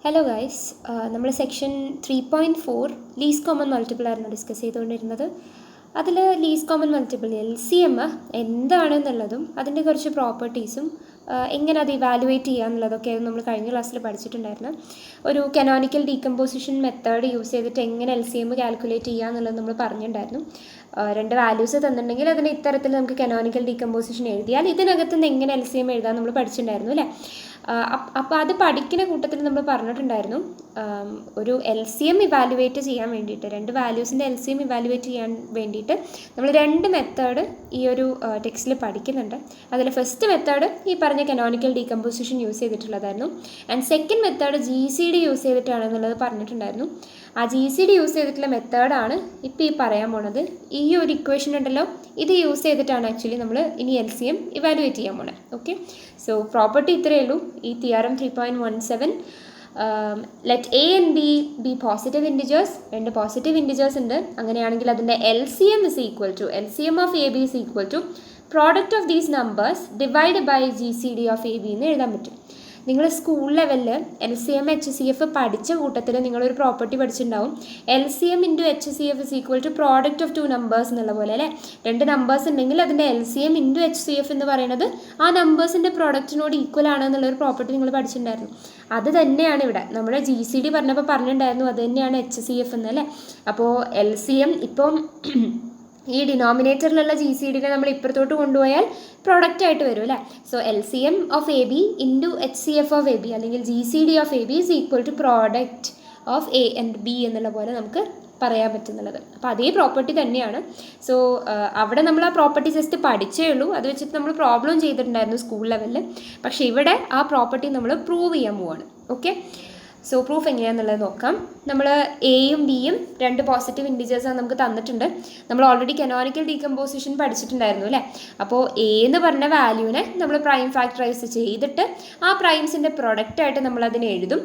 Hello guys, നമ്മൾ section 3.4 least common multiple ആയിരുന്നു discuss ചെയ്തുകൊണ്ടിരുന്നത്. അതിൽ ലീസ്റ്റ് കോമൺ മൾട്ടിപ്പിൾ LCM എന്താണെന്നുള്ളതും അതിൻ്റെ കുറച്ച് പ്രോപ്പർട്ടീസും എങ്ങനെ അത് ഇവാലുവേറ്റ് ചെയ്യുക എന്നുള്ളതൊക്കെ നമ്മൾ കഴിഞ്ഞ ക്ലാസ്സിൽ പഠിച്ചിട്ടുണ്ടായിരുന്നു. ഒരു കനോണിക്കൽ ഡീകമ്പോസിഷൻ മെത്തേഡ് യൂസ് ചെയ്തിട്ട് എങ്ങനെ LCM കാൽക്കുലേറ്റ് ചെയ്യുക എന്നുള്ളത് നമ്മൾ പറഞ്ഞിട്ടുണ്ടായിരുന്നു. രണ്ട് വാല്യൂസ് തന്നിട്ടുണ്ടെങ്കിൽ അതിന് ഇത്തരത്തിൽ നമുക്ക് കനോണിക്കൽ ഡീകമ്പോസിഷൻ എഴുതിയാൽ ഇതിനകത്ത് നിന്ന് എങ്ങനെ LCM എഴുതാൻ നമ്മൾ പഠിച്ചിട്ടുണ്ടായിരുന്നു അല്ലേ. അപ്പോൾ അത് പഠിക്കുന്ന കൂട്ടത്തിൽ നമ്മൾ പറഞ്ഞിട്ടുണ്ടായിരുന്നു, ഒരു LCM ഇവാലുവേറ്റ് ചെയ്യാൻ വേണ്ടിയിട്ട്, രണ്ട് വാല്യൂസിൻ്റെ LCM ഇവാലുവേറ്റ് ചെയ്യാൻ വേണ്ടിയിട്ട് നമ്മൾ രണ്ട് മെത്തേഡ് ഈ ഒരു ടെക്സ്റ്റിൽ പഠിക്കുന്നുണ്ട്. അതിൽ ഫസ്റ്റ് മെത്തേഡ് ഈ പറഞ്ഞ കനോണിക്കൽ ഡീകമ്പോസിഷൻ യൂസ് ചെയ്തിട്ടുള്ളതായിരുന്നു. And second method GCD use ചെയ്തിട്ടാണെന്നുള്ളത് പറഞ്ഞിട്ടുണ്ടായിരുന്നു. ആ GCD യൂസ് ചെയ്തിട്ടുള്ള മെത്തേഡാണ് ഇപ്പോൾ ഈ പറയാൻ പോണത്. ഈ ഒരു ഇക്വേഷൻ ഉണ്ടല്ലോ, ഇത് യൂസ് ചെയ്തിട്ടാണ് ആക്ച്വലി നമ്മൾ ഇനി LCM ഇവാലുവേറ്റ് ചെയ്യാൻ പോണത്. ഓക്കെ, സോ പ്രോപ്പർട്ടി ഇത്രയേ ഉള്ളൂ. ഈ theorem 3.17 let A and B be positive integers. രണ്ട് പോസിറ്റീവ് ഇൻറ്റിജേഴ്സ് ഉണ്ട്. അങ്ങനെയാണെങ്കിൽ അതിൻ്റെ LCM of AB is equal to product of these numbers divide by GCD of AB എന്ന് എഴുതാൻ പറ്റും. നിങ്ങൾ സ്കൂൾ ലെവലിൽ LCM HCF പഠിച്ച കൂട്ടത്തിൽ നിങ്ങളൊരു പ്രോപ്പർട്ടി പഠിച്ചിട്ടുണ്ടാവും. LCM into HCF is equal to product of two numbers എന്നുള്ള പോലെ അല്ലേ. രണ്ട് നമ്പേഴ്സ് ഉണ്ടെങ്കിൽ അതിൻ്റെ LCM ഇൻറ്റു HCF എന്ന് പറയുന്നത് ആ നമ്പേഴ്സിൻ്റെ പ്രോഡക്റ്റിനോട് ഈക്വൽ ആണ് എന്നുള്ളൊരു പ്രോപ്പർട്ടി നിങ്ങൾ പഠിച്ചിട്ടുണ്ടായിരുന്നു. അത് തന്നെയാണ് ഇവിടെ നമ്മുടെ GCD പറഞ്ഞപ്പോൾ പറഞ്ഞിട്ടുണ്ടായിരുന്നു, അത് തന്നെയാണ് HCF എന്നല്ലേ. അപ്പോൾ LCM ഇപ്പം ഈ ഡിനോമിനേറ്ററിലുള്ള GCDനെ നമ്മൾ ഇപ്പുറത്തോട്ട് കൊണ്ടുപോയാൽ പ്രോഡക്റ്റ് ആയിട്ട് വരും അല്ലേ. So LCM of AB into HCF of AB അല്ലെങ്കിൽ GCD of AB is equal to product of A and B എന്നുള്ള പോലെ നമുക്ക് പറയാൻ പറ്റുന്നുള്ളത്. അപ്പോൾ അതേ പ്രോപ്പർട്ടി തന്നെയാണ്. സോ അവിടെ നമ്മൾ ആ പ്രോപ്പർട്ടി ജസ്റ്റ് പഠിച്ചേ ഉള്ളൂ. അത് വെച്ചിട്ട് നമ്മൾ പ്രോബ്ലം ചെയ്തിട്ടുണ്ടായിരുന്നു സ്കൂൾ ലെവലിൽ. പക്ഷേ ഇവിടെ ആ പ്രോപ്പർട്ടി നമ്മൾ പ്രൂവ് ചെയ്യാൻ പോവാണ്. ഓക്കെ, സോ പ്രൂഫ് എങ്ങനെയാണെന്നുള്ളത് നോക്കാം. നമ്മൾ എയും ബിയും രണ്ട് പോസിറ്റീവ് ഇൻറ്റിജേഴ്സാണ് നമുക്ക് തന്നിട്ടുണ്ട്. നമ്മൾ ഓൾറെഡി കനോണിക്കൽ ഡീകമ്പോസിഷൻ പഠിച്ചിട്ടുണ്ടായിരുന്നു അല്ലേ. അപ്പോൾ എ എന്ന് പറഞ്ഞ വാല്യൂവിനെ നമ്മൾ പ്രൈം ഫാക്ടറൈസ് ചെയ്തിട്ട് ആ പ്രൈംസിൻ്റെ പ്രൊഡക്റ്റായിട്ട് നമ്മൾ അതിനെ എഴുതും.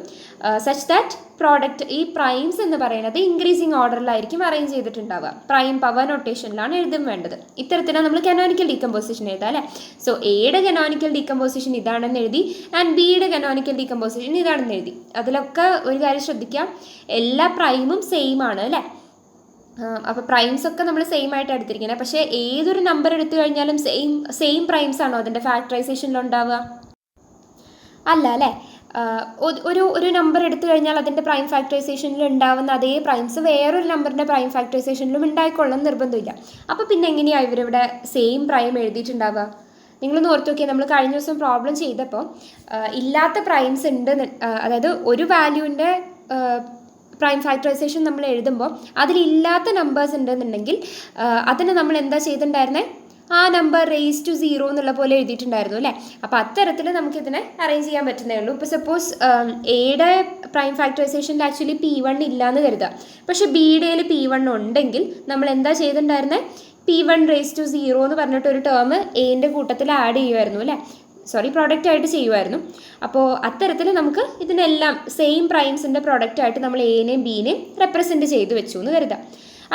സച്ച് ദാറ്റ് പ്രോഡക്റ്റ്, ഈ പ്രൈംസ് എന്ന് പറയുന്നത് ഇൻക്രീസിങ് ഓർഡറിലായിരിക്കും അറേഞ്ച് ചെയ്തിട്ടുണ്ടാവുക. പ്രൈം പവർ നൊട്ടേഷനിലാണ് എഴുതാൻ വേണ്ടത്. ഇത്തരത്തിലാണ് നമ്മൾ കനോണിക്കൽ ഡീകമ്പോസിഷൻ എഴുതുക അല്ലേ. സോ എയുടെ കനോണിക്കൽ ഡീകമ്പോസിഷൻ ഇതാണെന്ന് എഴുതി, ആൻഡ് ബിയുടെ കനോണിക്കൽ ഡീകമ്പോസിഷൻ ഇതാണെന്ന് എഴുതി. അതിലൊക്കെ ഒരു കാര്യം ശ്രദ്ധിക്കാം, എല്ലാ പ്രൈമും സെയിം ആണ് അല്ലേ. അപ്പോൾ പ്രൈംസ് ഒക്കെ നമ്മൾ സെയിം ആയിട്ട് എടുത്തിരിക്കുന്നത്. പക്ഷേ ഏതൊരു നമ്പർ എടുത്തു കഴിഞ്ഞാലും സെയിം പ്രൈംസ് ആണോ അതിൻ്റെ ഫാക്ടറൈസേഷനിൽ ഉണ്ടാവുക? അല്ല അല്ലേ. ഒരു നമ്പർ എടുത്തു കഴിഞ്ഞാൽ അതിൻ്റെ പ്രൈം ഫാക്ടറൈസേഷനിൽ ഉണ്ടാവുന്ന അതേ പ്രൈംസ് വേറൊരു നമ്പറിൻ്റെ പ്രൈം ഫാക്ടറൈസേഷനിലും ഉണ്ടായിക്കൊള്ളാൻ നിർബന്ധമില്ല. അപ്പോൾ പിന്നെ എങ്ങനെയാണ് ഇവരിവിടെ സെയിം പ്രൈം എഴുതിയിട്ടുണ്ടാവുക? നിങ്ങളൊന്ന് ഓർത്ത് നോക്കിയാൽ, നമ്മൾ കഴിഞ്ഞ ദിവസം പ്രോബ്ലം ചെയ്തപ്പോൾ ഇല്ലാത്ത പ്രൈംസ് ഉണ്ട്, അതായത് ഒരു വാല്യൂവിൻ്റെ പ്രൈം ഫാക്ടറൈസേഷൻ നമ്മൾ എഴുതുമ്പോൾ അതിലില്ലാത്ത നമ്പേഴ്സ് ഉണ്ടെന്നുണ്ടെങ്കിൽ അതിന് നമ്മൾ എന്താ ചെയ്തിട്ടുണ്ടായിരുന്നത്, ആ നമ്പർ റേസ് ടു 0 എന്നുള്ള പോലെ എഴുതിയിട്ടുണ്ടായിരുന്നു അല്ലേ. അപ്പോൾ അത്തരത്തിൽ നമുക്കിതിനെ അറേഞ്ച് ചെയ്യാൻ പറ്റുന്നേ ഉള്ളൂ. ഇപ്പോൾ സപ്പോസ് എയുടെ പ്രൈം ഫാക്ടറൈസേഷനിൽ ആക്ച്വലി P1 ഇല്ല എന്ന് കരുതുക. പക്ഷേ ബിയുടെയിൽ P1 ഉണ്ടെങ്കിൽ നമ്മൾ എന്താ ചെയ്തിട്ടുണ്ടായിരുന്നത്, P1 റേസ് ടു 0 എന്ന് പറഞ്ഞിട്ടൊരു ടേം എൻ്റെ കൂട്ടത്തിൽ ആഡ് ചെയ്യുമായിരുന്നു അല്ലേ. പ്രോഡക്റ്റ് ആയിട്ട് ചെയ്യുമായിരുന്നു. അപ്പോൾ അത്തരത്തിൽ നമുക്ക് ഇതിനെല്ലാം സെയിം പ്രൈംസിൻ്റെ പ്രൊഡക്റ്റായിട്ട് നമ്മൾ എനെയും ബിനെയും റെപ്രസെൻറ്റ് ചെയ്ത് വെച്ചു എന്ന് കരുതാം.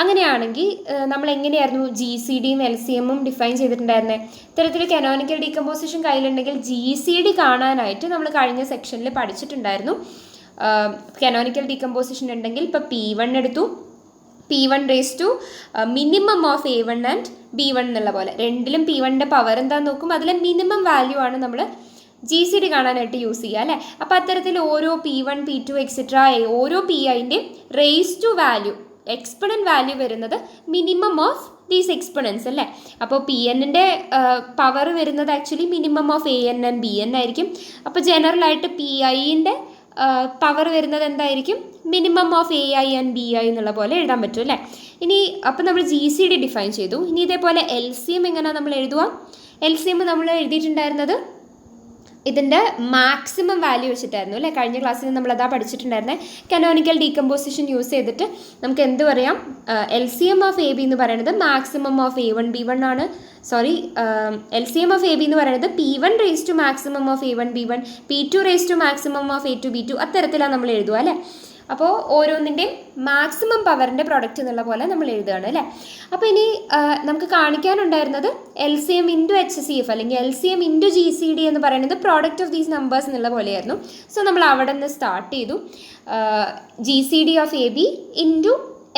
അങ്ങനെയാണെങ്കിൽ നമ്മൾ എങ്ങനെയായിരുന്നു GCDയും LCMഉം ഡിഫൈൻ ചെയ്തിട്ടുണ്ടായിരുന്നത്? ഇത്തരത്തിൽ കനോണിക്കൽ ഡീകമ്പോസിഷൻ കയ്യിലുണ്ടെങ്കിൽ GCD കാണാനായിട്ട് നമ്മൾ കഴിഞ്ഞ സെക്ഷനിൽ പഠിച്ചിട്ടുണ്ടായിരുന്നു. കനോണിക്കൽ ഡീകമ്പോസിഷൻ ഉണ്ടെങ്കിൽ ഇപ്പോൾ P1 എടുത്തു, P1 raise to minimum of A1 and B1 എന്നുള്ള പോലെ രണ്ടിലും P1ൻ്റെ പവർ എന്താണെന്ന് നോക്കും. അതിലെ മിനിമം വാല്യൂ ആണ് നമ്മൾ GCD കാണാനായിട്ട് യൂസ് ചെയ്യുക അല്ലേ. അപ്പോൾ അത്തരത്തിൽ ഓരോ P1 P2 എക്സെട്ര ഓരോ PIൻ്റെയും raise to value, exponent value വരുന്നത് മിനിമം ഓഫ് ദീസ് എക്സ്പൊണൻസ് അല്ലേ. അപ്പോൾ PNൻ്റെ പവർ വരുന്നത് actually minimum of AN and BN ആയിരിക്കും. അപ്പോൾ ജനറലായിട്ട് PIൻ്റെ പവർ വരുന്നത് എന്തായിരിക്കും, minimum of AI and BI എന്നുള്ള പോലെ എഴുതാൻ പറ്റും അല്ലേ. ഇനി അപ്പോൾ നമ്മൾ GCD ഡിഫൈൻ ചെയ്തു. ഇനി ഇതേപോലെ LCM എങ്ങനെയാണ് നമ്മൾ എഴുതുക? LCM നമ്മൾ എഴുതിയിട്ടുണ്ടായിരുന്നത് ഇതിൻ്റെ മാക്സിമം വാല്യൂ വെച്ചിട്ടായിരുന്നു അല്ലേ. കഴിഞ്ഞ ക്ലാസ്സിൽ നമ്മളതാ പഠിച്ചിട്ടുണ്ടായിരുന്നത്. കനോണിക്കൽ ഡീകമ്പോസിഷൻ യൂസ് ചെയ്തിട്ട് നമുക്ക് എന്ത് പറയാം, LCM ഓഫ് AB എന്ന് പറയുന്നത് മാക്സിമം ഓഫ് A1 B1 ആണ്. LCM ഓഫ് AB എന്ന് പറയുന്നത് P1 raise to maximum of A1 B1, P2 raise to maximum of A2 B2, അത്തരത്തിലാണ് നമ്മൾ എഴുതുക അല്ലേ. അപ്പോൾ ഓരോന്നിൻ്റെയും മാക്സിമം പവറിൻ്റെ പ്രൊഡക്റ്റ് എന്നുള്ള പോലെ നമ്മൾ എഴുതുകയാണ് അല്ലേ. അപ്പോൾ ഇനി നമുക്ക് കാണിക്കാനുണ്ടായിരുന്നത് LCM ഇൻറ്റു HCF അല്ലെങ്കിൽ LCM ഇൻറ്റു GCD എന്ന് പറയുന്നത് പ്രോഡക്റ്റ് ഓഫ് ദീസ് നമ്പേഴ്സ് എന്നുള്ള പോലെയായിരുന്നു. സോ നമ്മൾ അവിടെ നിന്ന് സ്റ്റാർട്ട് ചെയ്തു. GCD of AB into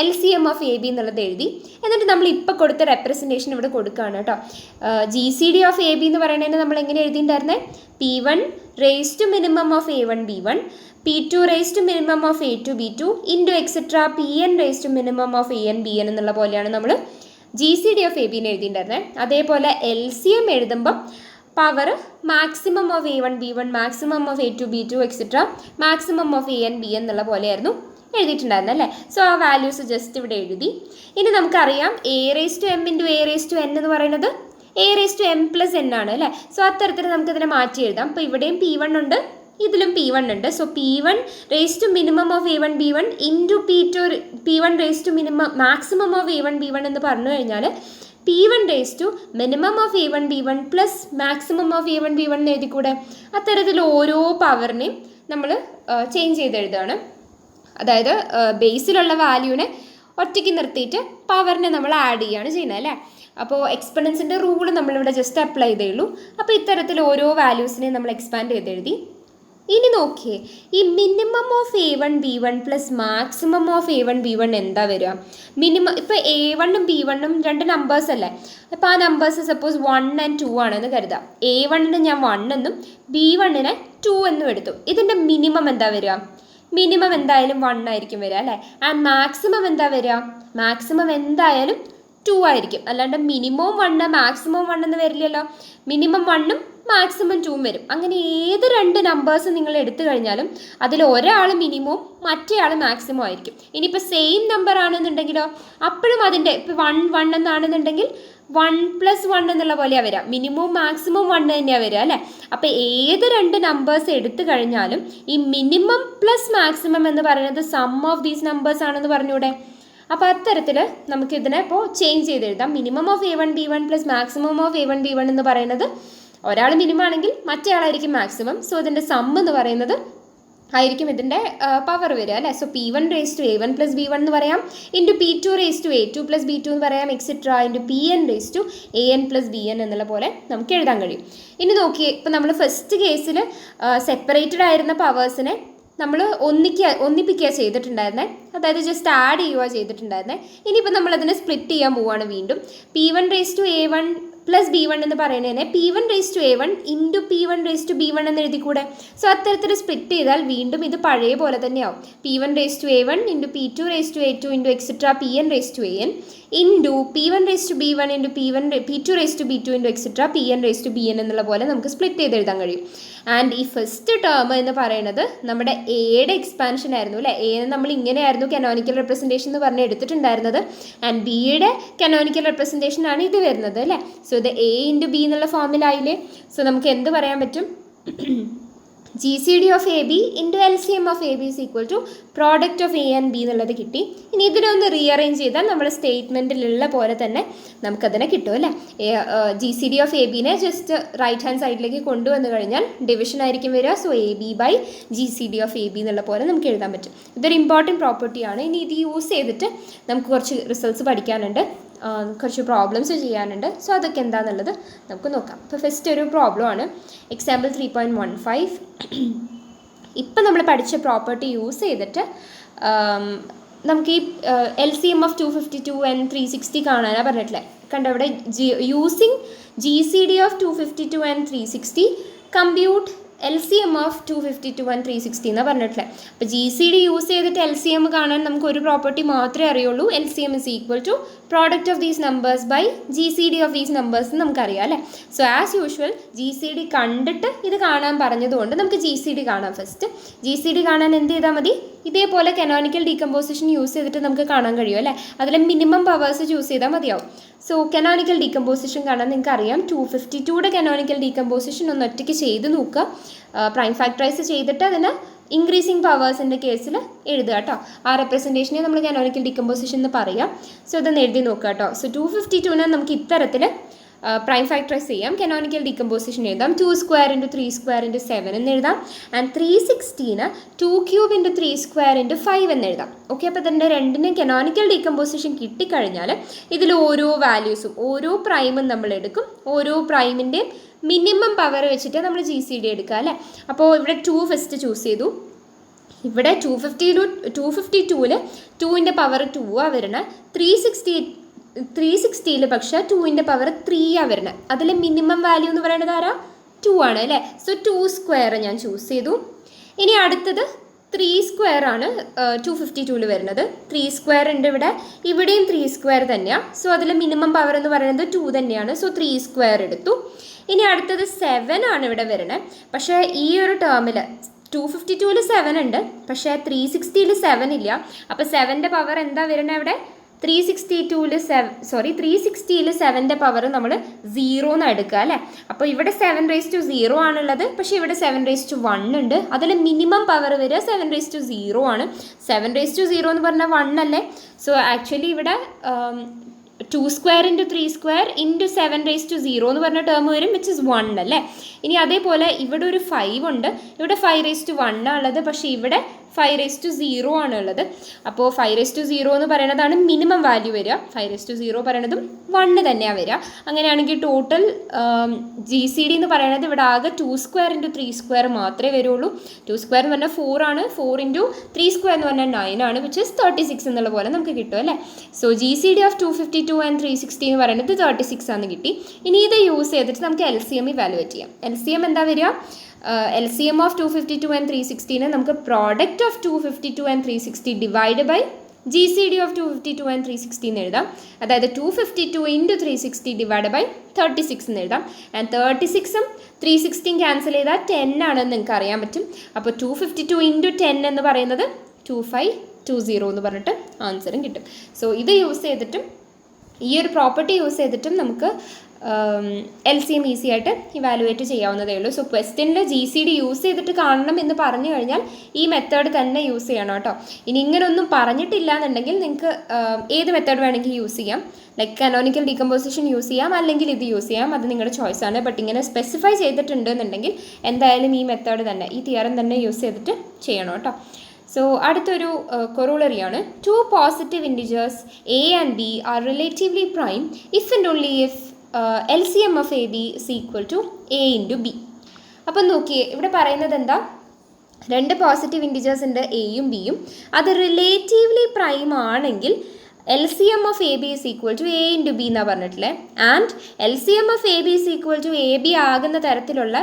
LCM of AB എന്നുള്ളത് എഴുതി. എന്നിട്ട് നമ്മൾ ഇപ്പോൾ കൊടുത്ത റെപ്രസെൻറ്റേഷൻ ഇവിടെ കൊടുക്കുകയാണ് കേട്ടോ. GCD ഓഫ് AB എന്ന് പറയുന്നതിന് നമ്മൾ എങ്ങനെ എഴുതിയിട്ടുണ്ടായിരുന്നത്? P1 raise to minimum of A1 B1, P2 raise to minimum of A2 B2 into etcetera PN raise to minimum of AN BN എന്നുള്ള പോലെയാണ് നമ്മൾ GCD ഓഫ് AB എന്ന് എഴുതിയിട്ടുണ്ടായിരുന്നത്. അതേപോലെ LCM എഴുതുമ്പം power maximum of A1 B1, maximum of A2 B2 etcetera maximum of AN BN എന്നുള്ള പോലെയായിരുന്നു എഴുതിയിട്ടുണ്ടായിരുന്നു അല്ലേ. സോ ആ വാല്യൂസ് ജസ്റ്റ് ഇവിടെ എഴുതി. ഇനി നമുക്കറിയാം A⁻m ഇൻറ്റു A⁻n എന്ന് പറയുന്നത് A⁻m+n ആണ് അല്ലേ. സോ അത്തരത്തിൽ നമുക്കിതിനെ മാറ്റി എഴുതാം. അപ്പോൾ ഇവിടെയും P1 ഉണ്ട്, ഇതിലും P1 ഉണ്ട്. So P1 raise to minimum of A1 B1 into P1 raise to minimum maximum of A1 B1 എന്ന് പറഞ്ഞു കഴിഞ്ഞാൽ P1 raise to minimum of A1 B1 plus maximum of A1 B1 എന്ന് എഴുതിക്കൂടെ. അത്തരത്തിൽ ഓരോ പവറിനെയും നമ്മൾ ചേഞ്ച് ചെയ്ത് എഴുതുകയാണ്. അതായത് ബേസിലുള്ള വാല്യൂവിനെ ഒറ്റയ്ക്ക് നിർത്തിയിട്ട് പവറിനെ നമ്മൾ ആഡ് ചെയ്യുകയാണ് ചെയ്യുന്നത് അല്ലേ. അപ്പോൾ എക്സ്പെണൻസിൻ്റെ റൂൾ നമ്മളിവിടെ ജസ്റ്റ് അപ്ലൈ ചെയ്തേ ഉള്ളൂ. അപ്പോൾ ഇത്തരത്തിൽ ഓരോ വാല്യൂസിനെയും നമ്മൾ എക്സ്പാൻഡ് ചെയ്ത് എഴുതി. ഇനി നോക്കിയേ, ഈ minimum of A1 B1 plus maximum of A1 B1 എന്താ വരിക? മിനിമം ഇപ്പോൾ A1ഉം B1ഉം രണ്ട് നമ്പേഴ്സ് അല്ലേ. അപ്പോൾ ആ നമ്പേഴ്സ് സപ്പോസ് 1 and 2 ആണെന്ന് കരുതാം. A1നെ ഞാൻ 1 എന്നും B1നെ 2 എന്നും എടുത്തു. ഇതിൻ്റെ മിനിമം എന്താ വരിക? മിനിമം എന്തായാലും 1 ആയിരിക്കും വരിക അല്ലേ. ആൻഡ് മാക്സിമം എന്താ വരിക? മാക്സിമം എന്തായാലും 2 ആയിരിക്കും. അല്ലാണ്ട് മിനിമം 1 മാക്സിമം 1 എന്ന് വരില്ലല്ലോ. മിനിമം 1ഉം മാക്സിമം 2ഉം വരും. അങ്ങനെ ഏത് രണ്ട് നമ്പേഴ്സ് നിങ്ങൾ എടുത്തു കഴിഞ്ഞാലും അതിൽ ഒരാൾ മിനിമവും മറ്റേ ആൾ മാക്സിമം ആയിരിക്കും. ഇനിയിപ്പോൾ സെയിം നമ്പർ ആണെന്നുണ്ടെങ്കിലോ അപ്പോഴും അതിൻ്റെ ഇപ്പോൾ 1 1 എന്നാണെന്നുണ്ടെങ്കിൽ 1+1 എന്നുള്ള പോലെയാണ് വരിക. മിനിമവും മാക്സിമം 1 തന്നെയാണ് വരിക അല്ലേ. അപ്പോൾ ഏത് രണ്ട് നമ്പേഴ്സ് എടുത്തു കഴിഞ്ഞാലും ഈ മിനിമം പ്ലസ് മാക്സിമം എന്ന് പറയുന്നത് സം ഓഫ് ദീസ് നമ്പേഴ്സ് ആണെന്ന് പറഞ്ഞൂടെ. അപ്പോൾ അത്തരത്തിൽ നമുക്കിതിനെ ഇപ്പോൾ ചേഞ്ച് ചെയ്ത് എഴുതാം. Minimum of A1 B1 plus maximum of A1 B1 എന്ന് പറയുന്നത് ഒരാൾ മിനിമം ആണെങ്കിൽ മറ്റേ ആളായിരിക്കും മാക്സിമം. സോ ഇതിൻ്റെ സം എന്ന് പറയുന്നത് ആയിരിക്കും ഇതിൻ്റെ പവർ വരിക അല്ലേ. So P1 raise to A1 plus B1 എന്ന് പറയാം, into P2 raise to A2 plus B2 എന്ന് പറയാം, etcetera into PN raise to AN plus BN എന്നുള്ള പോലെ നമുക്ക് എഴുതാൻ കഴിയും. ഇനി നോക്കിയേ, ഇപ്പോൾ നമ്മൾ ഫസ്റ്റ് കേസിൽ സെപ്പറേറ്റഡ് ആയിരുന്ന പവേഴ്സിനെ നമ്മൾ ഒന്നിപ്പിക്കുക ചെയ്തിട്ടുണ്ടായിരുന്നത്. അതായത് ജസ്റ്റ് ആഡ് ചെയ്യുക ചെയ്തിട്ടുണ്ടായിരുന്നത്. ഇനിയിപ്പോൾ നമ്മളതിനെ സ്പ്ലിറ്റ് ചെയ്യാൻ പോവുകയാണ് വീണ്ടും. P1 raise to A1 plus B1 എന്ന് പറയുന്നതിനെ P1 raise to A1 into P1 raise to B1 എന്ന് എഴുതിക്കൂടെ. സോ അത്തരത്തിൽ സ്പ്ലിറ്റ് ചെയ്താൽ വീണ്ടും ഇത് പഴയ പോലെ തന്നെയാവും. P1 raise to A1 into P2 raise to A2 into etcetera PN raise to AN into P1 raise to B1 into P2 raise to B2 into etcetera PN raise to BN എന്നുള്ള പോലെ നമുക്ക് split ചെയ്ത് എഴുതാൻ കഴിയും. And ഈ first term എന്ന് പറയുന്നത് നമ്മുടെ എയുടെ എക്സ്പാൻഷൻ ആയിരുന്നു അല്ലേ. എ നമ്മൾ ഇങ്ങനെയായിരുന്നു കനോനിക്കൽ റെപ്രസെൻറ്റേഷൻ എന്ന് പറഞ്ഞ് എടുത്തിട്ടുണ്ടായിരുന്നത്. ആൻഡ് ബിയുടെ കനോനിക്കൽ റെപ്രസെൻറ്റേഷൻ ആണ് ഇത് വരുന്നത് അല്ലേ. സോ ഇത് A ഇൻറ്റു ബി എന്നുള്ള ഫോമിലായില്ലേ. സോ നമുക്ക് എന്ത് പറയാൻ പറ്റും? GCD of AB into LCM of AB is equal to product of A and B എന്നുള്ളത് കിട്ടി. ഇനി ഇതിനൊന്ന് റീഅറേഞ്ച് ചെയ്താൽ നമ്മുടെ സ്റ്റേറ്റ്മെൻറ്റിലുള്ള പോലെ തന്നെ നമുക്കതിനെ കിട്ടും അല്ലേ. GCD ഓഫ് ABനെ ജസ്റ്റ് റൈറ്റ് ഹാൻഡ് സൈഡിലേക്ക് കൊണ്ടുവന്നു കഴിഞ്ഞാൽ ഡിവിഷൻ ആയിരിക്കും വരിക. So AB by GCD of AB എന്നുള്ള പോലെ നമുക്ക് എഴുതാൻ പറ്റും. ഇതൊരു ഇമ്പോർട്ടൻറ്റ് പ്രോപ്പർട്ടിയാണ്. ഇനി ഇത് യൂസ് ചെയ്തിട്ട് നമുക്ക് കുറച്ച് റിസൾട്ട്സ് പഠിക്കാനുണ്ട്, കുറച്ച് പ്രോബ്ലംസ് ചെയ്യാനുണ്ട്. സോ അതൊക്കെ എന്താണെന്നുള്ളത് നമുക്ക് നോക്കാം. ഇപ്പോൾ ഫസ്റ്റ് ഒരു പ്രോബ്ലമാണ് എക്സാമ്പിൾ 3.15. ഇപ്പം നമ്മൾ പഠിച്ച പ്രോപ്പർട്ടി യൂസ് ചെയ്തിട്ട് നമുക്ക് ഈ LCM ഓഫ് 252 and 360 കാണാനാണ് പറഞ്ഞിട്ടില്ലേ. കണ്ടോ ഇവിടെ using GCD of 252 and 360 compute LCM of 252 and 360 എന്നാണ് പറഞ്ഞിട്ടില്ലേ. അപ്പോൾ GCD യൂസ് ചെയ്തിട്ട് LCM കാണാൻ നമുക്ക് ഒരു പ്രോപ്പർട്ടി മാത്രമേ അറിയുള്ളൂ. LCM is equal to product of these numbers by GCD of these numbers എന്ന് നമുക്കറിയാം അല്ലേ. സോ ആസ് യൂഷ്വൽ GCD കണ്ടിട്ട് ഇത് കാണാൻ പറഞ്ഞതുകൊണ്ട് നമുക്ക് GCD കാണാം. ഫസ്റ്റ് GCD കാണാൻ എന്ത് ചെയ്താൽ മതി? ഇതേപോലെ കനോനിക്കൽ ഡീകമ്പോസിഷൻ യൂസ് ചെയ്തിട്ട് നമുക്ക് കാണാൻ കഴിയും അല്ലേ. അതിൽ മിനിമം പവേഴ്സ് ചൂസ് ചെയ്താൽ മതിയാവും. സോ കനോനിക്കൽ ഡീകമ്പോസിഷൻ കാണാൻ നിങ്ങൾക്ക് അറിയാം. 252യുടെ കനോനിക്കൽ ഡീകമ്പോസിഷൻ ഒന്ന് ഒറ്റയ്ക്ക് ചെയ്ത് നോക്കുക. പ്രൈം ഫാക്ടറൈസ് ചെയ്തിട്ട് അതിന് ഇൻക്രീസിങ് പവേഴ്സിൻ്റെ കേസിൽ എഴുതുക കേട്ടോ. ആ റെപ്രസെൻറ്റേഷനെ നമ്മൾ കനോനിക്കൽ ഡീകമ്പോസിഷൻ എന്ന് പറയാം. സോ ഇതൊന്ന് എഴുതി നോക്കുക കേട്ടോ. സോ 252നെ നമുക്ക് ഇത്തരത്തിൽ പ്രൈം ഫാക്ടറൈസ് ചെയ്യാം. കനോണിക്കൽ ഡീകമ്പോസിഷൻ എഴുതാം. 2 സ്ക്വയർ ഇൻറ്റു 3 സ്ക്വയർ ഇൻറ്റു 7 എന്ന് എഴുതാം. And 316 2 cube into 3 square into 5 എന്ന് എഴുതാം. ഓക്കെ, അപ്പോൾ ഇതിൻ്റെ രണ്ടിനും കനോണിക്കൽ ഡീകമ്പോസിഷൻ കിട്ടിക്കഴിഞ്ഞാൽ ഇതിൽ ഓരോ വാല്യൂസും ഓരോ പ്രൈമും നമ്മൾ എടുക്കും. ഓരോ പ്രൈമിൻ്റെയും മിനിമം പവർ വെച്ചിട്ട് നമ്മൾ GCD എടുക്കുക അല്ലേ. അപ്പോൾ ഇവിടെ 2 ഫസ്റ്റ് ചൂസ് ചെയ്തു. ഇവിടെ 252 2ൻ്റെ പവർ 2 വരണേ. 360 പക്ഷേ 2ൻ്റെ പവർ 3 വരണേ. അതിൽ മിനിമം വാല്യൂ എന്ന് പറയുന്നത് ആരാ? 2 ആണ് അല്ലേ. സോ 2 സ്ക്വയർ ഞാൻ ചൂസ് ചെയ്തു. ഇനി അടുത്തത് 3 സ്ക്വയർ ആണ് 252 വരുന്നത്. 3 സ്ക്വയർ ഉണ്ട് ഇവിടെ, ഇവിടെയും 3 സ്ക്വയർ തന്നെയാണ്. സോ അതിൽ മിനിമം പവർ എന്ന് പറയുന്നത് 2 തന്നെയാണ്. സോ 3 സ്ക്വയർ എടുത്തു. ഇനി അടുത്തത് 7 ആണ് ഇവിടെ വരുന്നത്. പക്ഷേ ഈ ഒരു ടേമിൽ 252 7 ഉണ്ട്, പക്ഷേ 360 7 ഇല്ല. അപ്പോൾ 7ൻ്റെ പവർ എന്താ വരുന്നത് ഇവിടെ? 360 7ൻ്റെ പവർ നമ്മൾ 0 എന്ന് എടുക്കുക അല്ലേ. അപ്പോൾ ഇവിടെ 7⁻0 ആണുള്ളത്, പക്ഷേ ഇവിടെ 7⁻1 ഉണ്ട്. അതിൽ മിനിമം പവർ വരിക 7⁻0 ആണ്. 7⁻0 എന്ന് പറഞ്ഞാൽ 1 അല്ലേ. സോ ആക്ച്വലി ഇവിടെ 2 സ്ക്വയർ ഇൻറ്റു 3 സ്ക്വയർ ഇൻറ്റു 7⁻0 എന്ന് പറഞ്ഞ ടേം വരും, വിച്ച് ഇസ് 1 അല്ലേ. ഇനി അതേപോലെ ഇവിടെ ഒരു 5 ഉണ്ട്. ഇവിടെ 5⁻1 ആണുള്ളത്, പക്ഷേ ഇവിടെ 5⁻0 ആണുള്ളത്. അപ്പോൾ 5⁻0 എന്ന് പറയുന്നതാണ് മിനിമം വാല്യൂ വരിക. 5⁻0 പറയുന്നതും 1 തന്നെയാണ് വരിക. അങ്ങനെയാണെങ്കിൽ ടോട്ടൽ GCD എന്ന് പറയുന്നത് ഇവിടെ ആകെ 2 സ്ക്വയർ ഇൻറ്റു 3 സ്ക്വയർ മാത്രമേ വരുള്ളൂ. 2 സ്ക്വയർ എന്ന് പറഞ്ഞാൽ 4 ആണ്. 4 ഇൻറ്റു 3 സ്ക്വയർ എന്ന് പറഞ്ഞാൽ 9 ആണ്, വിച്ച് ഇസ് 36 എന്നുള്ള പോലെ നമുക്ക് കിട്ടും അല്ലേ. സോ GCD ഓഫ് 252 and 360 എന്ന് പറയുന്നത് 36 ആണ് കിട്ടി. ഇനി ഇത് യൂസ് ചെയ്തിട്ട് നമുക്ക് LCM ഇവാലുവേറ്റ് ചെയ്യാം. LCM എന്താ വരിക? LCM ഓഫ് 252 and 360 നമുക്ക് product of 252 and 360 divide by GCD of 252 and 360 എന്ന് എഴുതാം. അതായത് 252 ഇൻറ്റു 360 ഡിവൈഡ് ബൈ 36 എന്ന് എഴുതാം. ആൻഡ് 36ഉം 360 ക്യാൻസൽ ചെയ്താൽ 10 ആണെന്ന് നിങ്ങൾക്ക് അറിയാൻ പറ്റും. അപ്പോൾ 252 ഇൻറ്റു 10 എന്ന് പറയുന്നത് 2520 എന്ന് പറഞ്ഞിട്ട് ആൻസറും കിട്ടും. സോ ഇത് യൂസ് ചെയ്തിട്ടും ഈ ഒരു പ്രോപ്പർട്ടി യൂസ് ചെയ്തിട്ടും നമുക്ക് LCM ഈസി ആയിട്ട് ഇവാലുവേറ്റ് ചെയ്യാവുന്നതേ ഉള്ളൂ. സോ ക്വസ്റ്റ്യനിൽ GCD യൂസ് ചെയ്തിട്ട് കാണണം എന്ന് പറഞ്ഞു കഴിഞ്ഞാൽ ഈ മെത്തേഡ് തന്നെ യൂസ് ചെയ്യണം കേട്ടോ. ഇനി ഇങ്ങനെയൊന്നും പറഞ്ഞിട്ടില്ല എന്നുണ്ടെങ്കിൽ നിങ്ങൾക്ക് ഏത് മെത്തേഡ് വേണമെങ്കിൽ യൂസ് ചെയ്യാം. ലൈക്ക് കനോണിക്കൽ ഡീകമ്പോസിഷൻ യൂസ് ചെയ്യാം, അല്ലെങ്കിൽ ഇത് യൂസ് ചെയ്യാം, അത് നിങ്ങളുടെ ചോയ്സാണ്. ബട്ട് ഇങ്ങനെ സ്പെസിഫൈ ചെയ്തിട്ടുണ്ട് എന്നുണ്ടെങ്കിൽ എന്തായാലും ഈ മെത്തേഡ് തന്നെ, ഈ തിയറം തന്നെ യൂസ് ചെയ്തിട്ട് ചെയ്യണം കേട്ടോ. സോ അടുത്തൊരു കൊറോളറിയാണ്. 2 positive integers A and B R relatively prime if and only if LCM of AB is equal to A into B. അപ്പം നോക്കിയേ, ഇവിടെ പറയുന്നത് എന്താ? 2 പോസിറ്റീവ് ഇൻറ്റിജേഴ്സ് ഉണ്ട്, എയും ബിയും. അത് റിലേറ്റീവ്ലി പ്രൈം ആണെങ്കിൽ LCM of AB is equal to A into B എന്നാണ് പറഞ്ഞിട്ടില്ലേ. And LCM of AB is equal to AB ആകുന്ന തരത്തിലുള്ള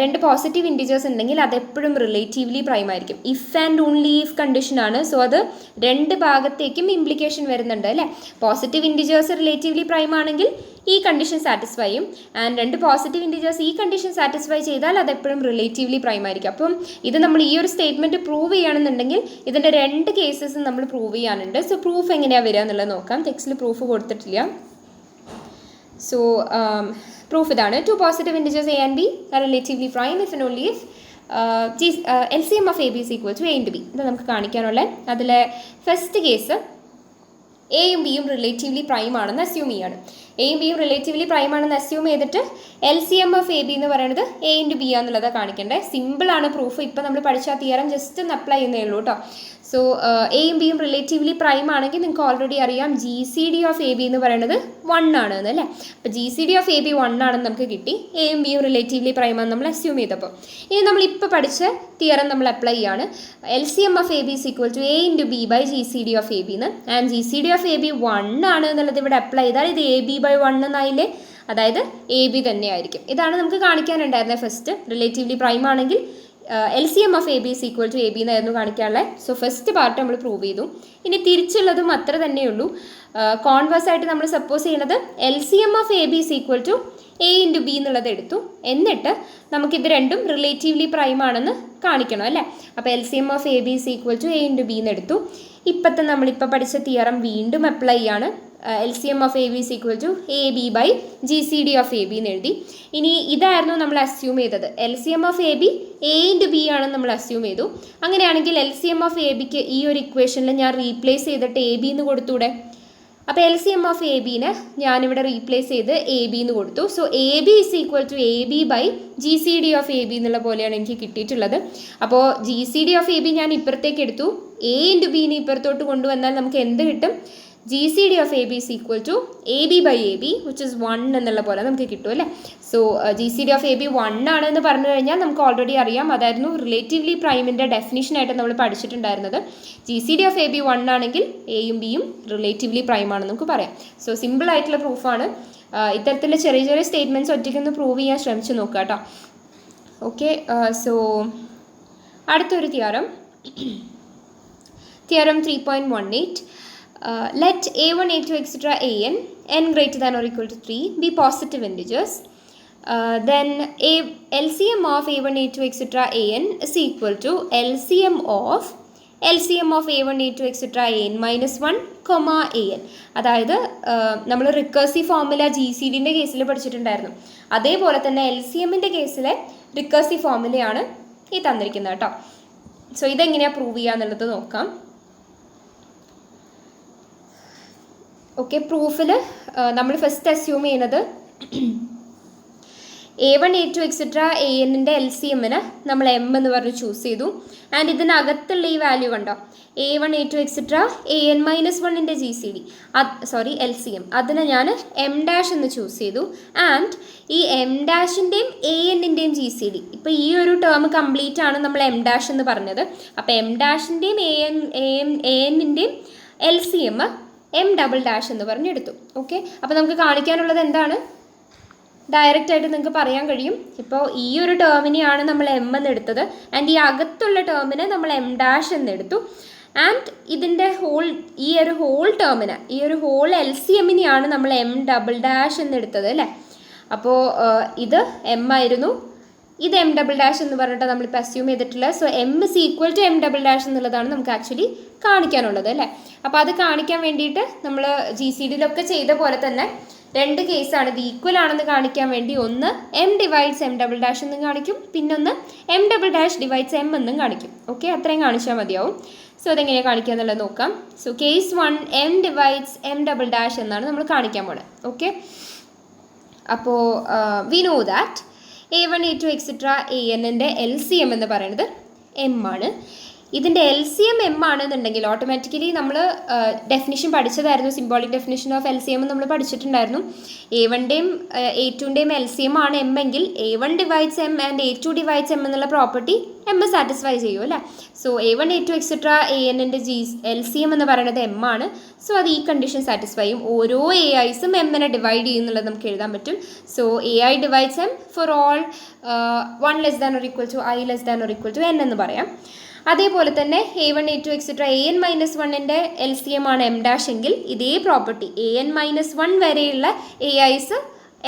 2 പോസിറ്റീവ് ഇൻറ്റിജേഴ്സ് ഉണ്ടെങ്കിൽ അതെപ്പോഴും റിലേറ്റീവ്ലി പ്രൈം ആയിരിക്കും. ഇഫ് ആൻഡ് ഓൺലി ഇഫ് കണ്ടീഷനാണ്. സോ അത് 2 ഭാഗത്തേക്കും ഇംപ്ലിക്കേഷൻ വരുന്നുണ്ട് അല്ലേ. പോസിറ്റീവ് ഇൻറ്റിജേഴ്സ് റിലേറ്റീവ്ലി പ്രൈം ആണെങ്കിൽ ഈ കണ്ടീഷൻ സാറ്റിസ്ഫൈ ചെയ്യും. ആൻഡ് 2 പോസിറ്റീവ് ഇൻറ്റിജേഴ്സ് ഈ കണ്ടീഷൻ സാറ്റിസ്ഫൈ ചെയ്താൽ അതെപ്പോഴും റിലേറ്റീവ്ലി പ്രൈം ആയിരിക്കും. അപ്പം ഇത് നമ്മൾ ഈ ഒരു സ്റ്റേറ്റ്മെൻറ്റ് പ്രൂവ് ചെയ്യുകയാണെന്നുണ്ടെങ്കിൽ ഇതിൻ്റെ 2 കേസസും നമ്മൾ പ്രൂവ് ചെയ്യാനുണ്ട്. സോ പ്രൂഫ് എങ്ങനെയാണ് വരിക എന്നുള്ളത് നോക്കാം. ടെക്സ്റ്റിൽ പ്രൂഫ് കൊടുത്തിട്ടില്ല. സോ പ്രൂഫ് ഇതാണ്. 2 positive integers A and B are relatively prime if and only if LCM of AB is equal to A into B. ഇത് നമുക്ക് കാണിക്കാനുള്ള അതിലെ ഫസ്റ്റ് കേസ് എയും ബിയും റിലേറ്റീവ്ലി പ്രൈം ആണെന്ന് അസ്യൂം ചെയ്യാണ്. എയും ബിയും റിലേറ്റീവ്ലി പ്രൈം ആണെന്ന് അസ്യൂം ചെയ്തിട്ട് LCM ഓഫ് AB എന്ന് പറയുന്നത് A into B ആണെന്നുള്ളതാണ് കാണിക്കേണ്ടത്. സിമ്പിളാണ് പ്രൂഫ്. ഇപ്പോൾ നമ്മൾ പഠിച്ച തിയറം ജസ്റ്റ് ഒന്ന് അപ്ലൈ ചെയ്യുന്നേ ഉള്ളൂ കേട്ടോ. സോ എയും ബിയും റിലേറ്റീവ്ലി പ്രൈം ആണെങ്കിൽ നിങ്ങൾക്ക് ഓൾറെഡി അറിയാം GCD ഓഫ് AB എന്ന് പറയുന്നത് 1 ആണെന്ന് അല്ലേ. അപ്പോൾ GCD ഓഫ് AB 1 ആണെന്ന് നമുക്ക് കിട്ടി. എയും ബിയും റിലേറ്റീവ്ലി പ്രൈം ആണെന്ന് നമ്മൾ അസ്യൂം ചെയ്തപ്പോൾ. ഇനി നമ്മളിപ്പോൾ പഠിച്ച തിയറം നമ്മൾ അപ്ലൈ ചെയ്യാണ്. LCM of AB is equal to A into B by GCD of AB എന്ന്. ആൻഡ് GCD ഓഫ് AB 1 ആണ് എന്നുള്ളത് ഇവിടെ അപ്ലൈ ചെയ്താൽ ഇത് AB by 1 എന്നായില്ലേ. അതായത് AB തന്നെയായിരിക്കും. ഇതാണ് നമുക്ക് കാണിക്കാനുണ്ടായിരുന്നത്. ഫസ്റ്റ് റിലേറ്റീവ്ലി പ്രൈം ആണെങ്കിൽ LCM of AB is equal to AB എന്നായിരുന്നു കാണിക്കാനുള്ളത്. സോ ഫസ്റ്റ് പാർട്ട് നമ്മൾ പ്രൂവ് ചെയ്തു. ഇനി തിരിച്ചുള്ളതും അത്ര തന്നെയുള്ളൂ. കോൺവേഴ്സ് ആയിട്ട് നമ്മൾ സപ്പോസ് ചെയ്യുന്നത് LCM of AB is equal to A into B എന്നുള്ളത് എടുത്തു. എന്നിട്ട് നമുക്കിത് രണ്ടും റിലേറ്റീവ്ലി പ്രൈം ആണെന്ന് കാണിക്കണം അല്ലേ. അപ്പോൾ LCM of AB is equal to A into B എന്ന് എടുത്തു. ഇപ്പോഴത്തെ നമ്മളിപ്പോൾ പഠിച്ച തിയറം വീണ്ടും അപ്ലൈ ചെയ്യാണ്. LCM of AB is equal to AB by GCD of AB എന്ന് എഴുതി. ഇനി ഇതായിരുന്നു നമ്മൾ അസ്യൂം ചെയ്തത്. LCM of AB A into B ആണെന്ന് നമ്മൾ അസ്യൂം ചെയ്തു. അങ്ങനെയാണെങ്കിൽ LCM ഓഫ് ABക്ക് ഈ ഒരു ഇക്വേഷനിൽ ഞാൻ റീപ്ലേസ് ചെയ്തിട്ട് AB എന്ന് കൊടുത്തൂടെ. അപ്പോൾ L C M of A ബിനെ ഞാനിവിടെ റീപ്ലേസ് ചെയ്ത് എ ബി എന്ന് കൊടുത്തു. So A B is equal to A B by G C D of A B എന്നുള്ള പോലെയാണ് എനിക്ക് കിട്ടിയിട്ടുള്ളത്. അപ്പോൾ G C D of A B ഞാൻ ഇപ്പുറത്തേക്ക് എടുത്തു, എ ഇൻറ്റു ബിനെ ഇപ്പുറത്തോട്ട് കൊണ്ടുവന്നാൽ നമുക്ക് എന്ത് കിട്ടും? G C D of A B is equal to A B by A B which is 1 എന്നുള്ള പോലെ നമുക്ക് കിട്ടും അല്ലേ. So G C D of A B 1 ആണെന്ന് പറഞ്ഞു കഴിഞ്ഞാൽ നമുക്ക് ഓൾറെഡി അറിയാം, അതായിരുന്നു റിലേറ്റീവ്ലി പ്രൈമിൻ്റെ ഡെഫിനിഷനായിട്ട് നമ്മൾ പഠിച്ചിട്ടുണ്ടായിരുന്നത്. G C D of A B 1 ആണെങ്കിൽ എയും ബിയും റിലേറ്റീവ്ലി പ്രൈം ആണെന്ന് നമുക്ക് പറയാം. സോ സിമ്പിൾ ആയിട്ടുള്ള പ്രൂഫാണ്. ഇത്തരത്തിലുള്ള ചെറിയ ചെറിയ സ്റ്റേറ്റ്മെൻറ്റ്സ് ഒറ്റയ്ക്കൊന്ന് പ്രൂവ് ചെയ്യാൻ ശ്രമിച്ച് നോക്കുക കേട്ടോ. ഓക്കെ, സോ അടുത്തൊരു theorem, theorem 3.18. Let a1, a2, etc. n greater than or equal to 3 be positive integers. Then LCM of a1, a2, etc. an is equal to LCM of a1, a2, etc. an minus 1, an. അതായത് നമ്മൾ recursive formula G C ഡിൻ്റെ കേസിൽ പഠിച്ചിട്ടുണ്ടായിരുന്നു. അതേപോലെ തന്നെ L C എമ്മിൻ്റെ കേസിലെ recursive ഫോർമുലയാണ് ഈ തന്നിരിക്കുന്നത് കേട്ടോ. സോ ഇതെങ്ങനെയാണ് പ്രൂവ് ചെയ്യുക എന്നുള്ളത് നോക്കാം. ഓക്കെ, പ്രൂഫിൽ നമ്മൾ ഫസ്റ്റ് അസ്യൂം ചെയ്യുന്നത് a1, a2, etc. anൻ്റെ എൽ സി എമ്മിന് നമ്മൾ എം എന്ന് പറഞ്ഞ് ചൂസ് ചെയ്തു. ആൻഡ് ഇതിനകത്തുള്ള ഈ വാല്യൂ കണ്ടോ, a1, a2, etc. an minus 1ൻ്റെ G C D, L C M, അതിനെ ഞാൻ എം ഡാഷ് എന്ന് ചൂസ് ചെയ്തു. ആൻഡ് ഈ എം ഡാഷിൻ്റെയും എ എന്നിൻ്റെയും ജി സി ഡി, ഇപ്പോൾ ഈ ഒരു ടേം കംപ്ലീറ്റ് ആണ് നമ്മൾ എം ഡാഷ് എന്ന് പറഞ്ഞത്. അപ്പോൾ എം ഡാഷിൻ്റെയും എ എന്നിൻ്റെയും L C M M double dash എന്ന് പറഞ്ഞെടുത്തു. ഓക്കെ, അപ്പോൾ നമുക്ക് കാണിക്കാനുള്ളത് എന്താണ്? ഡയറക്റ്റ് ആയിട്ട് നിങ്ങൾക്ക് പറയാൻ കഴിയും. ഇപ്പോൾ ഈ ഒരു ടേമിനെയാണ് നമ്മൾ എം എന്ന് എടുത്തത്, ആൻഡ് ഈ അകത്തുള്ള ടേമിനെ നമ്മൾ എം ഡാഷ് എന്ന് എടുത്തു. ആൻഡ് ഇതിൻ്റെ ഈ ഒരു ഹോൾ എൽ സി എമ്മിനെയാണ് നമ്മൾ എം ഡബിൾ ഡാഷ് എന്ന് എടുത്തത് അല്ലേ. അപ്പോൾ ഇത് എം ആയിരുന്നു, ഇത് എം ഡബിൾ ഡാഷ് എന്ന് പറഞ്ഞിട്ട് നമ്മളിപ്പോൾ അസ്യൂം ചെയ്തിട്ടുള്ളത്. So M is equal to M double dash എന്നുള്ളതാണ് നമുക്ക് ആക്ച്വലി കാണിക്കാനുള്ളത് അല്ലേ. അപ്പോൾ അത് കാണിക്കാൻ വേണ്ടിയിട്ട് നമ്മൾ ജി സി ഡിയിലൊക്കെ ചെയ്ത പോലെ തന്നെ രണ്ട് കേസാണ്. ഇത് ഈക്വൽ ആണെന്ന് കാണിക്കാൻ വേണ്ടി ഒന്ന് M divides M double dash എന്നും കാണിക്കും, പിന്നൊന്ന് M double dash divides M എന്നും കാണിക്കും. ഓക്കെ, അത്രയും കാണിച്ചാൽ മതിയാവും. സോ അതെങ്ങനെയാണ് കാണിക്കുക എന്നുള്ളത് നോക്കാം. So case 1 M divides M double dash എന്നാണ് നമ്മൾ കാണിക്കാൻ പോണത്. ഓക്കെ, അപ്പോൾ we know that a1, a2, etc. anൻ്റെ എൽ സി എം എന്ന് പറയുന്നത് എം ആണ്. ഇതിൻ്റെ എൽ സി എം എം ആണെന്നുണ്ടെങ്കിൽ ഓട്ടോമാറ്റിക്കലി നമ്മൾ ഡെഫിനിഷൻ പഠിച്ചതായിരുന്നു, symbolic definition of L C M നമ്മൾ പഠിച്ചിട്ടുണ്ടായിരുന്നു. a1ൻ്റെയും a2ൻ്റെയും എൽ സി എം ആണ് എം എങ്കിൽ a1 divides M and a2 divides M എന്നുള്ള പ്രോപ്പർട്ടി എം സാറ്റിസ്ഫൈ ചെയ്യും അല്ലേ. So a1, a2, etc. anൻ്റെ എൽ സി എം എന്ന് പറയുന്നത് എം ആണ്. സോ അത് ഈ കണ്ടീഷൻ സാറ്റിസ്ഫൈ ചെയ്യും. ഓരോ എ ഐസും എമ്മിനെ ഡിവൈഡ് ചെയ്യുന്നുള്ളത് നമുക്ക് എഴുതാൻ പറ്റും. So A I divides M for all 1 less than or equal to I less than or equal to N എന്ന് പറയാം. അതേപോലെ തന്നെ a1, a2, etc. an minus 1ൻ്റെ എൽ സി എം ആണ് എം ഡാഷ് എങ്കിൽ ഇതേ പ്രോപ്പർട്ടി an മൈനസ് 1 വരെയുള്ള എ ഐസ്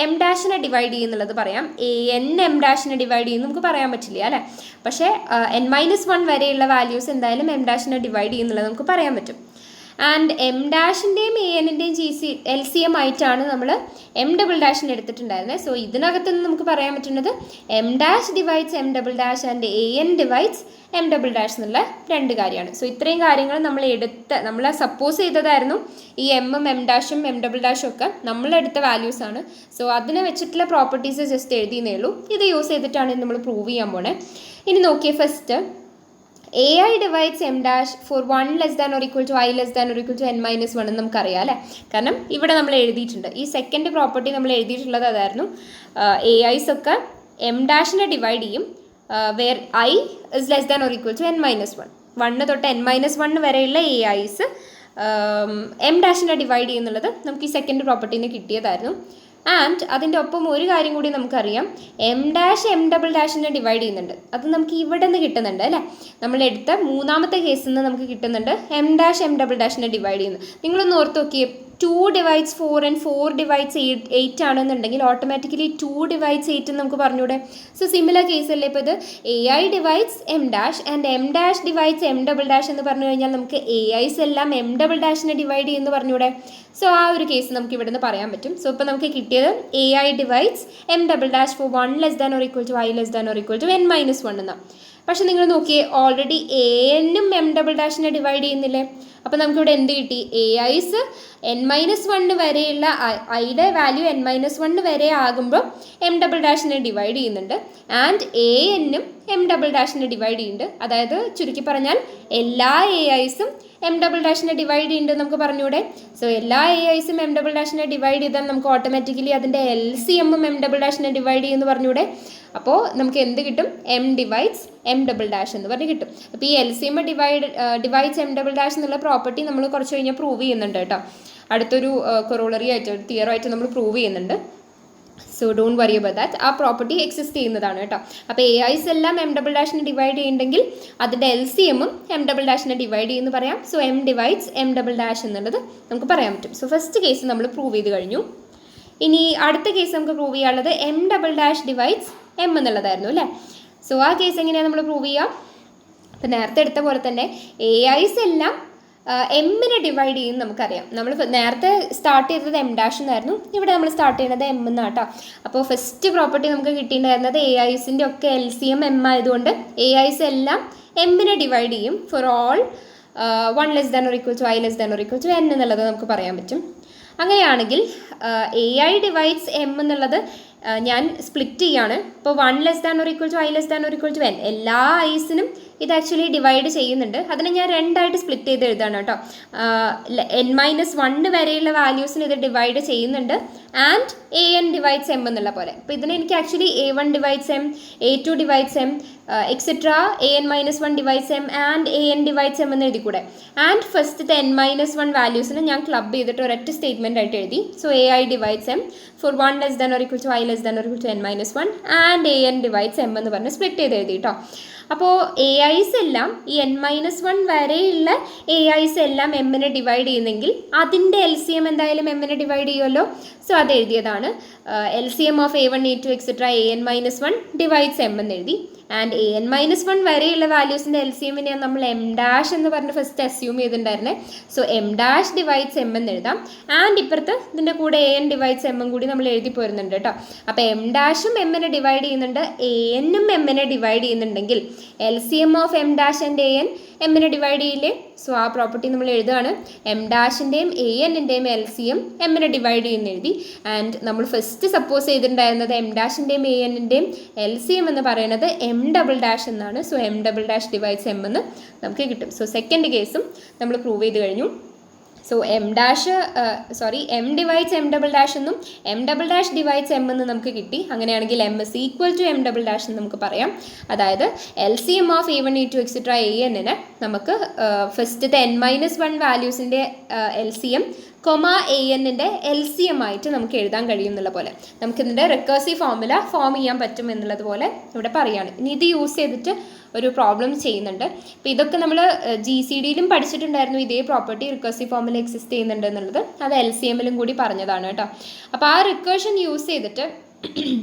എം ഡാഷിനെ ഡിവൈഡ് ചെയ്യുന്നുള്ളത് പറയാം. an എം ഡാഷിനെ ഡിവൈഡ് ചെയ്യുന്നു നമുക്ക് പറയാൻ പറ്റില്ല അല്ലേ. പക്ഷേ n മൈനസ് 1 വരെയുള്ള വാല്യൂസ് എന്തായാലും എം ഡാഷിനെ ഡിവൈഡ് ചെയ്യുന്നുള്ളത് നമുക്ക് പറയാൻ പറ്റും. ആൻഡ് എം ഡാഷിൻ്റെയും എ എന്നിൻ്റെയും എൽ സി എം ആയിട്ടാണ് നമ്മൾ എം ഡബിൾ ഡാഷിന് എടുത്തിട്ടുണ്ടായിരുന്നത്. സോ ഇതിനകത്ത് നിന്ന് നമുക്ക് പറയാൻ പറ്റുന്നത് M dash divides M double dash and A N divides M double dash എന്നുള്ള രണ്ട് കാര്യമാണ്. സോ ഇത്രയും കാര്യങ്ങൾ നമ്മൾ സപ്പോസ് ചെയ്തതായിരുന്നു. ഈ എമ്മും എം ഡാഷും എം ഡബിൾ ഡാഷും ഒക്കെ നമ്മളെടുത്ത വാല്യൂസാണ്. സോ അതിനെ വെച്ചിട്ടുള്ള പ്രോപ്പർട്ടീസ് ജസ്റ്റ് എഴുതിയെന്നേ ഉള്ളൂ. ഇത് യൂസ് ചെയ്തിട്ടാണ് നമ്മൾ പ്രൂവ് ചെയ്യാൻ പോണേ. ഇനി നോക്കിയേ, first A I divides M dash for 1 less than or equal to I less than or equal to N minus 1 എന്ന് നമുക്കറിയാം അല്ലേ. കാരണം ഇവിടെ നമ്മൾ എഴുതിയിട്ടുണ്ട്, ഈ സെക്കൻഡ് പ്രോപ്പർട്ടി നമ്മൾ എഴുതിയിട്ടുള്ളത് അതായിരുന്നു. എ ഐസ് ഒക്കെ എം ഡാഷിനെ ഡിവൈഡ് ചെയ്യും where I is less than or equal to N minus 1 തൊട്ട് എൻ മൈനസ് 1 വരെയുള്ള എ ഐസ് എം ഡാഷിനെ ഡിവൈഡ് ചെയ്യുന്നുള്ളത് നമുക്ക് ഈ സെക്കൻഡ് പ്രോപ്പർട്ടീന്ന് കിട്ടിയതായിരുന്നു. ആൻഡ് അതിൻ്റെ ഒപ്പം ഒരു കാര്യം കൂടി നമുക്കറിയാം, എം ഡാഷ് എം ഡബിൾ ഡാഷിനെ ഡിവൈഡ് ചെയ്യുന്നുണ്ട്. അത് നമുക്ക് ഇവിടെ നിന്ന് കിട്ടുന്നുണ്ട് അല്ലേ. നമ്മളെടുത്ത മൂന്നാമത്തെ കേസിൽ നിന്ന് നമുക്ക് കിട്ടുന്നുണ്ട് എം ഡാഷ് എം ഡബിൾ ഡാഷിനെ ഡിവൈഡ് ചെയ്യുന്നത്. നിങ്ങളൊന്ന് ഓർത്ത് നോക്കിയേ, 2 ഡിവൈഡ്സ് 4 ആൻഡ് 4 ഡിവൈഡ്സ് 8 ആണെന്നുണ്ടെങ്കിൽ ഓട്ടോമാറ്റിക്കലി 2 ഡിവൈഡ്സ് 8 എന്ന് നമുക്ക് പറഞ്ഞൂടെ. സോ സിമിലർ കേസല്ലേ ഇപ്പോൾ ഇത്. A I divides M dash and M dash divides M double dash എന്ന് പറഞ്ഞു കഴിഞ്ഞാൽ നമുക്ക് എ ഐസ് എല്ലാം എം ഡബിൾ ഡാഷിനെ ഡിവൈഡ് ചെയ്യുമെന്ന് പറഞ്ഞൂടെ. സോ ആ ഒരു കേസ് നമുക്ക് ഇവിടെ നിന്ന് പറയാൻ പറ്റും. സോ ഇപ്പോൾ നമുക്ക് കിട്ടിയത് A I divides M double dash for 1 less than or equal to I less than or equal to N minus 1 എന്നാണ്. പക്ഷെ നിങ്ങൾ നോക്കിയേ, ഓൾറെഡി എ എന്നും എം ഡബിൾ ഡാഷിനെ ഡിവൈഡ് ചെയ്യുന്നില്ലേ. അപ്പോൾ നമുക്കിവിടെ എന്ത് കിട്ടി? എ ഐസ് n-1 വരെയുള്ള ഐയുടെ വാല്യൂ n-1 വരെ ആകുമ്പോൾ എം ഡബിൾ ഡാഷിനെ ഡിവൈഡ് ചെയ്യുന്നുണ്ട്. ആൻഡ് എ എന്നും എം ഡബിൾ ഡാഷിനെ ഡിവൈഡ് ചെയ്യുന്നുണ്ട്. അതായത് ചുരുക്കി പറഞ്ഞാൽ എല്ലാ എ ഐസും എം ഡബിൾ ഡാഷിനെ ഡിവൈഡ് ചെയ്യുന്നുണ്ട് നമുക്ക് പറഞ്ഞൂടെ. സോ എല്ലാ എ ഐസും എം ഡബിൾ ഡാഷിനെ ഡിവൈഡ് ചെയ്താൽ നമുക്ക് ഓട്ടോമാറ്റിക്കലി അതിൻ്റെ എൽ സി എമ്മും എം ഡബിൾ ഡാഷിനെ ഡിവൈഡ് ചെയ്യുമെന്ന് പറഞ്ഞൂടെ. അപ്പോൾ നമുക്ക് എന്ത് കിട്ടും? M divides M double dash എന്ന് പറഞ്ഞ് കിട്ടും. അപ്പോൾ ഈ L C M divides M double dash എന്നുള്ള പ്രോപ്പർട്ടി നമ്മൾ കുറച്ച് കഴിഞ്ഞാൽ പ്രൂവ് ചെയ്യുന്നുണ്ട് കേട്ടോ. അടുത്തൊരു കൊറോളറി ആയിട്ട് തിയറായിട്ട് നമ്മൾ പ്രൂവ് ചെയ്യുന്നുണ്ട്. So don't worry about that. ആ പ്രോപ്പർട്ടി എക്സിസ്റ്റ് ചെയ്യുന്നതാണ് കേട്ടോ. അപ്പോൾ എ ഐസ് എല്ലാം എം ഡബിൾ ഡാഷിനെ ഡിവൈഡ് ചെയ്യുന്നുണ്ടെങ്കിൽ അതിൻ്റെ എൽ സി എമ്മും എം ഡബിൾ ഡാഷിനെ ഡിവൈഡ് ചെയ്യുമെന്ന് പറയാം. So M divides M double dash എന്നുള്ളത് നമുക്ക് പറയാൻ പറ്റും. സോ ഫസ്റ്റ് കേസ് നമ്മൾ പ്രൂവ് ചെയ്ത് കഴിഞ്ഞു. ഇനി അടുത്ത കേസ് നമുക്ക് പ്രൂവ് ചെയ്യാനുള്ളത് M double dash divides M എന്നുള്ളതായിരുന്നു അല്ലേ. സോ ആ കേസ് എങ്ങനെയാണ് നമ്മൾ പ്രൂവ് ചെയ്യുക? അപ്പോൾ നേരത്തെ എടുത്ത പോലെ തന്നെ എ ഐസ് എല്ലാം എമ്മിനെ ഡിവൈഡ് ചെയ്യും നമുക്കറിയാം. നമ്മൾ നേരത്തെ സ്റ്റാർട്ട് ചെയ്തത് എം ഡാഷ് എന്നായിരുന്നു, ഇവിടെ നമ്മൾ സ്റ്റാർട്ട് ചെയ്യുന്നത് എം എന്നാട്ടോ. അപ്പോൾ ഫസ്റ്റ് പ്രോപ്പർട്ടി നമുക്ക് കിട്ടിയിട്ടുണ്ടായിരുന്നത് എ ഐസിൻ്റെ ഒക്കെ എൽ സി എം എം ആയതുകൊണ്ട് എ ഐസ് എല്ലാം എമ്മിനെ ഡിവൈഡ് ചെയ്യും for all 1 less than or equal to I less than or equal to N എന്നുള്ളത് നമുക്ക് പറയാൻ പറ്റും. അങ്ങനെയാണെങ്കിൽ എ ഐ ഡിവൈഡ്സ് എം എന്നുള്ളത് ഞാൻ സ്പ്ലിറ്റ് ചെയ്യാണ്. ഇപ്പോൾ 1 less than or equal to I less than or equal to N എല്ലാ ഐസിനും ഇത് ആക്ച്വലി ഡിവൈഡ് ചെയ്യുന്നുണ്ട്. അതിനെ ഞാൻ രണ്ടായിട്ട് സ്പ്ലിറ്റ് ചെയ്ത് എഴുതാണ് കേട്ടോ. n-1 വരെയുള്ള വാല്യൂസിന് ഇത് ഡിവൈഡ് ചെയ്യുന്നുണ്ട്. And A N divides M എന്നുള്ള പോലെ. അപ്പോൾ ഇതിനെ എനിക്ക് actually A1 divides M, A2 divides M, etcetera AN-1 divides M and AN divides M എന്ന് എഴുതിക്കൂടെ. ആൻഡ് ഫസ്റ്റത്തെ n-1 വാല്യൂസിന് ഞാൻ ക്ലബ് ചെയ്തിട്ട് ഒരൊറ്റ സ്റ്റേറ്റ്മെൻറ്റ് ആയിട്ട് എഴുതി. So A I divides M for 1 less than or equal to I less than or equal to n-1 and AN divides M എന്ന് പറഞ്ഞ് split ചെയ്ത് എഴുതി കേട്ടോ. അപ്പോൾ എ ഐസ് എല്ലാം ഈ n-1 വരെയുള്ള എ ഐസ് എല്ലാം എമ്മിനെ ഡിവൈഡ് ചെയ്യുന്നെങ്കിൽ അതിൻ്റെ എൽ സി എം എന്തായാലും എമ്മിനെ ഡിവൈഡ് ചെയ്യുമല്ലോ. സോ അത് എഴുതിയതാണ്. L C M of A1 A2 etcetera AN-1 divides M എന്ന് എഴുതി. ആൻഡ് AN-1 വരെയുള്ള വാല്യൂസിൻ്റെ എൽ സി എമ്മിനെ നമ്മൾ എം ഡാഷ് എന്ന് പറഞ്ഞ് ഫസ്റ്റ് അസ്യൂം ചെയ്തിട്ടുണ്ടായിരുന്നേ. So M dash divides M എന്ന് എഴുതാം. ആൻഡ് ഇപ്പുറത്ത് ഇതിൻ്റെ കൂടെ AN ഡിവൈഡ്സ് എമ്മും കൂടി നമ്മൾ എഴുതി പോരുന്നുണ്ട് കേട്ടോ. അപ്പോൾ എം ഡാഷും എമ്മിനെ ഡിവൈഡ് ചെയ്യുന്നുണ്ട്, ANും എമ്മിനെ ഡിവൈഡ് ചെയ്യുന്നുണ്ടെങ്കിൽ L C M of M dash and AN എമ്മിനെ ഡിവൈഡ് ചെയ്യില്ലേ. സോ ആ പ്രോപ്പർട്ടി നമ്മൾ എഴുതുകയാണ്. എം ഡാഷിൻ്റെയും ANൻ്റെയും എൽ സി എം എമ്മിനെ ഡിവൈഡ് ചെയ്യുന്ന എഴുതി. ആൻഡ് നമ്മൾ ഫസ്റ്റ് സപ്പോസ് ചെയ്തിട്ടുണ്ടായിരുന്നത് എം ഡാഷിൻ്റെയും ANൻ്റെയും എൽ സി എം എന്ന് പറയുന്നത് എം ഡബിൾ ഡാഷ് എന്നാണ്. So M double dash divides M എന്ന് നമുക്ക് കിട്ടും. സോ സെക്കൻഡ് കേസും നമ്മൾ പ്രൂവ് ചെയ്ത് കഴിഞ്ഞു. So M divides M double dash എന്നും M double dash divides M എന്ന് നമുക്ക് കിട്ടി. അങ്ങനെയാണെങ്കിൽ M is equal to M double dash എന്ന് നമുക്ക് പറയാം. അതായത് L C M of A1 A2 etcetera ANനെ നമുക്ക് ഫസ്റ്റത്തെ n-1 വാല്യൂസിൻ്റെ എൽ സി എം ANൻ്റെ എൽ സി എം ആയിട്ട് നമുക്ക് എഴുതാൻ കഴിയും എന്നുള്ള പോലെ നമുക്കിതിൻ്റെ റിക്കേഴ്സീവ് ഫോർമുല ഫോം ചെയ്യാൻ പറ്റും എന്നുള്ളത് പോലെ ഇവിടെ പറയുകയാണ്. ഇനി ഇത് യൂസ് ചെയ്തിട്ട് ഒരു പ്രോബ്ലം ചെയ്യുന്നുണ്ട്. അപ്പോൾ ഇതൊക്കെ നമ്മൾ GCDയിലും പഠിച്ചിട്ടുണ്ടായിരുന്നു. ഇതേ പ്രോപ്പർട്ടി റിക്കേഴ്സീവ് ഫോർമുല എക്സിസ്റ്റ് ചെയ്യുന്നുണ്ട് എന്നുള്ളത് അത് എൽ സി എമ്മിലും കൂടി പറഞ്ഞതാണ് കേട്ടോ. അപ്പോൾ ആ റിക്കേർഷൻ യൂസ് ചെയ്തിട്ട്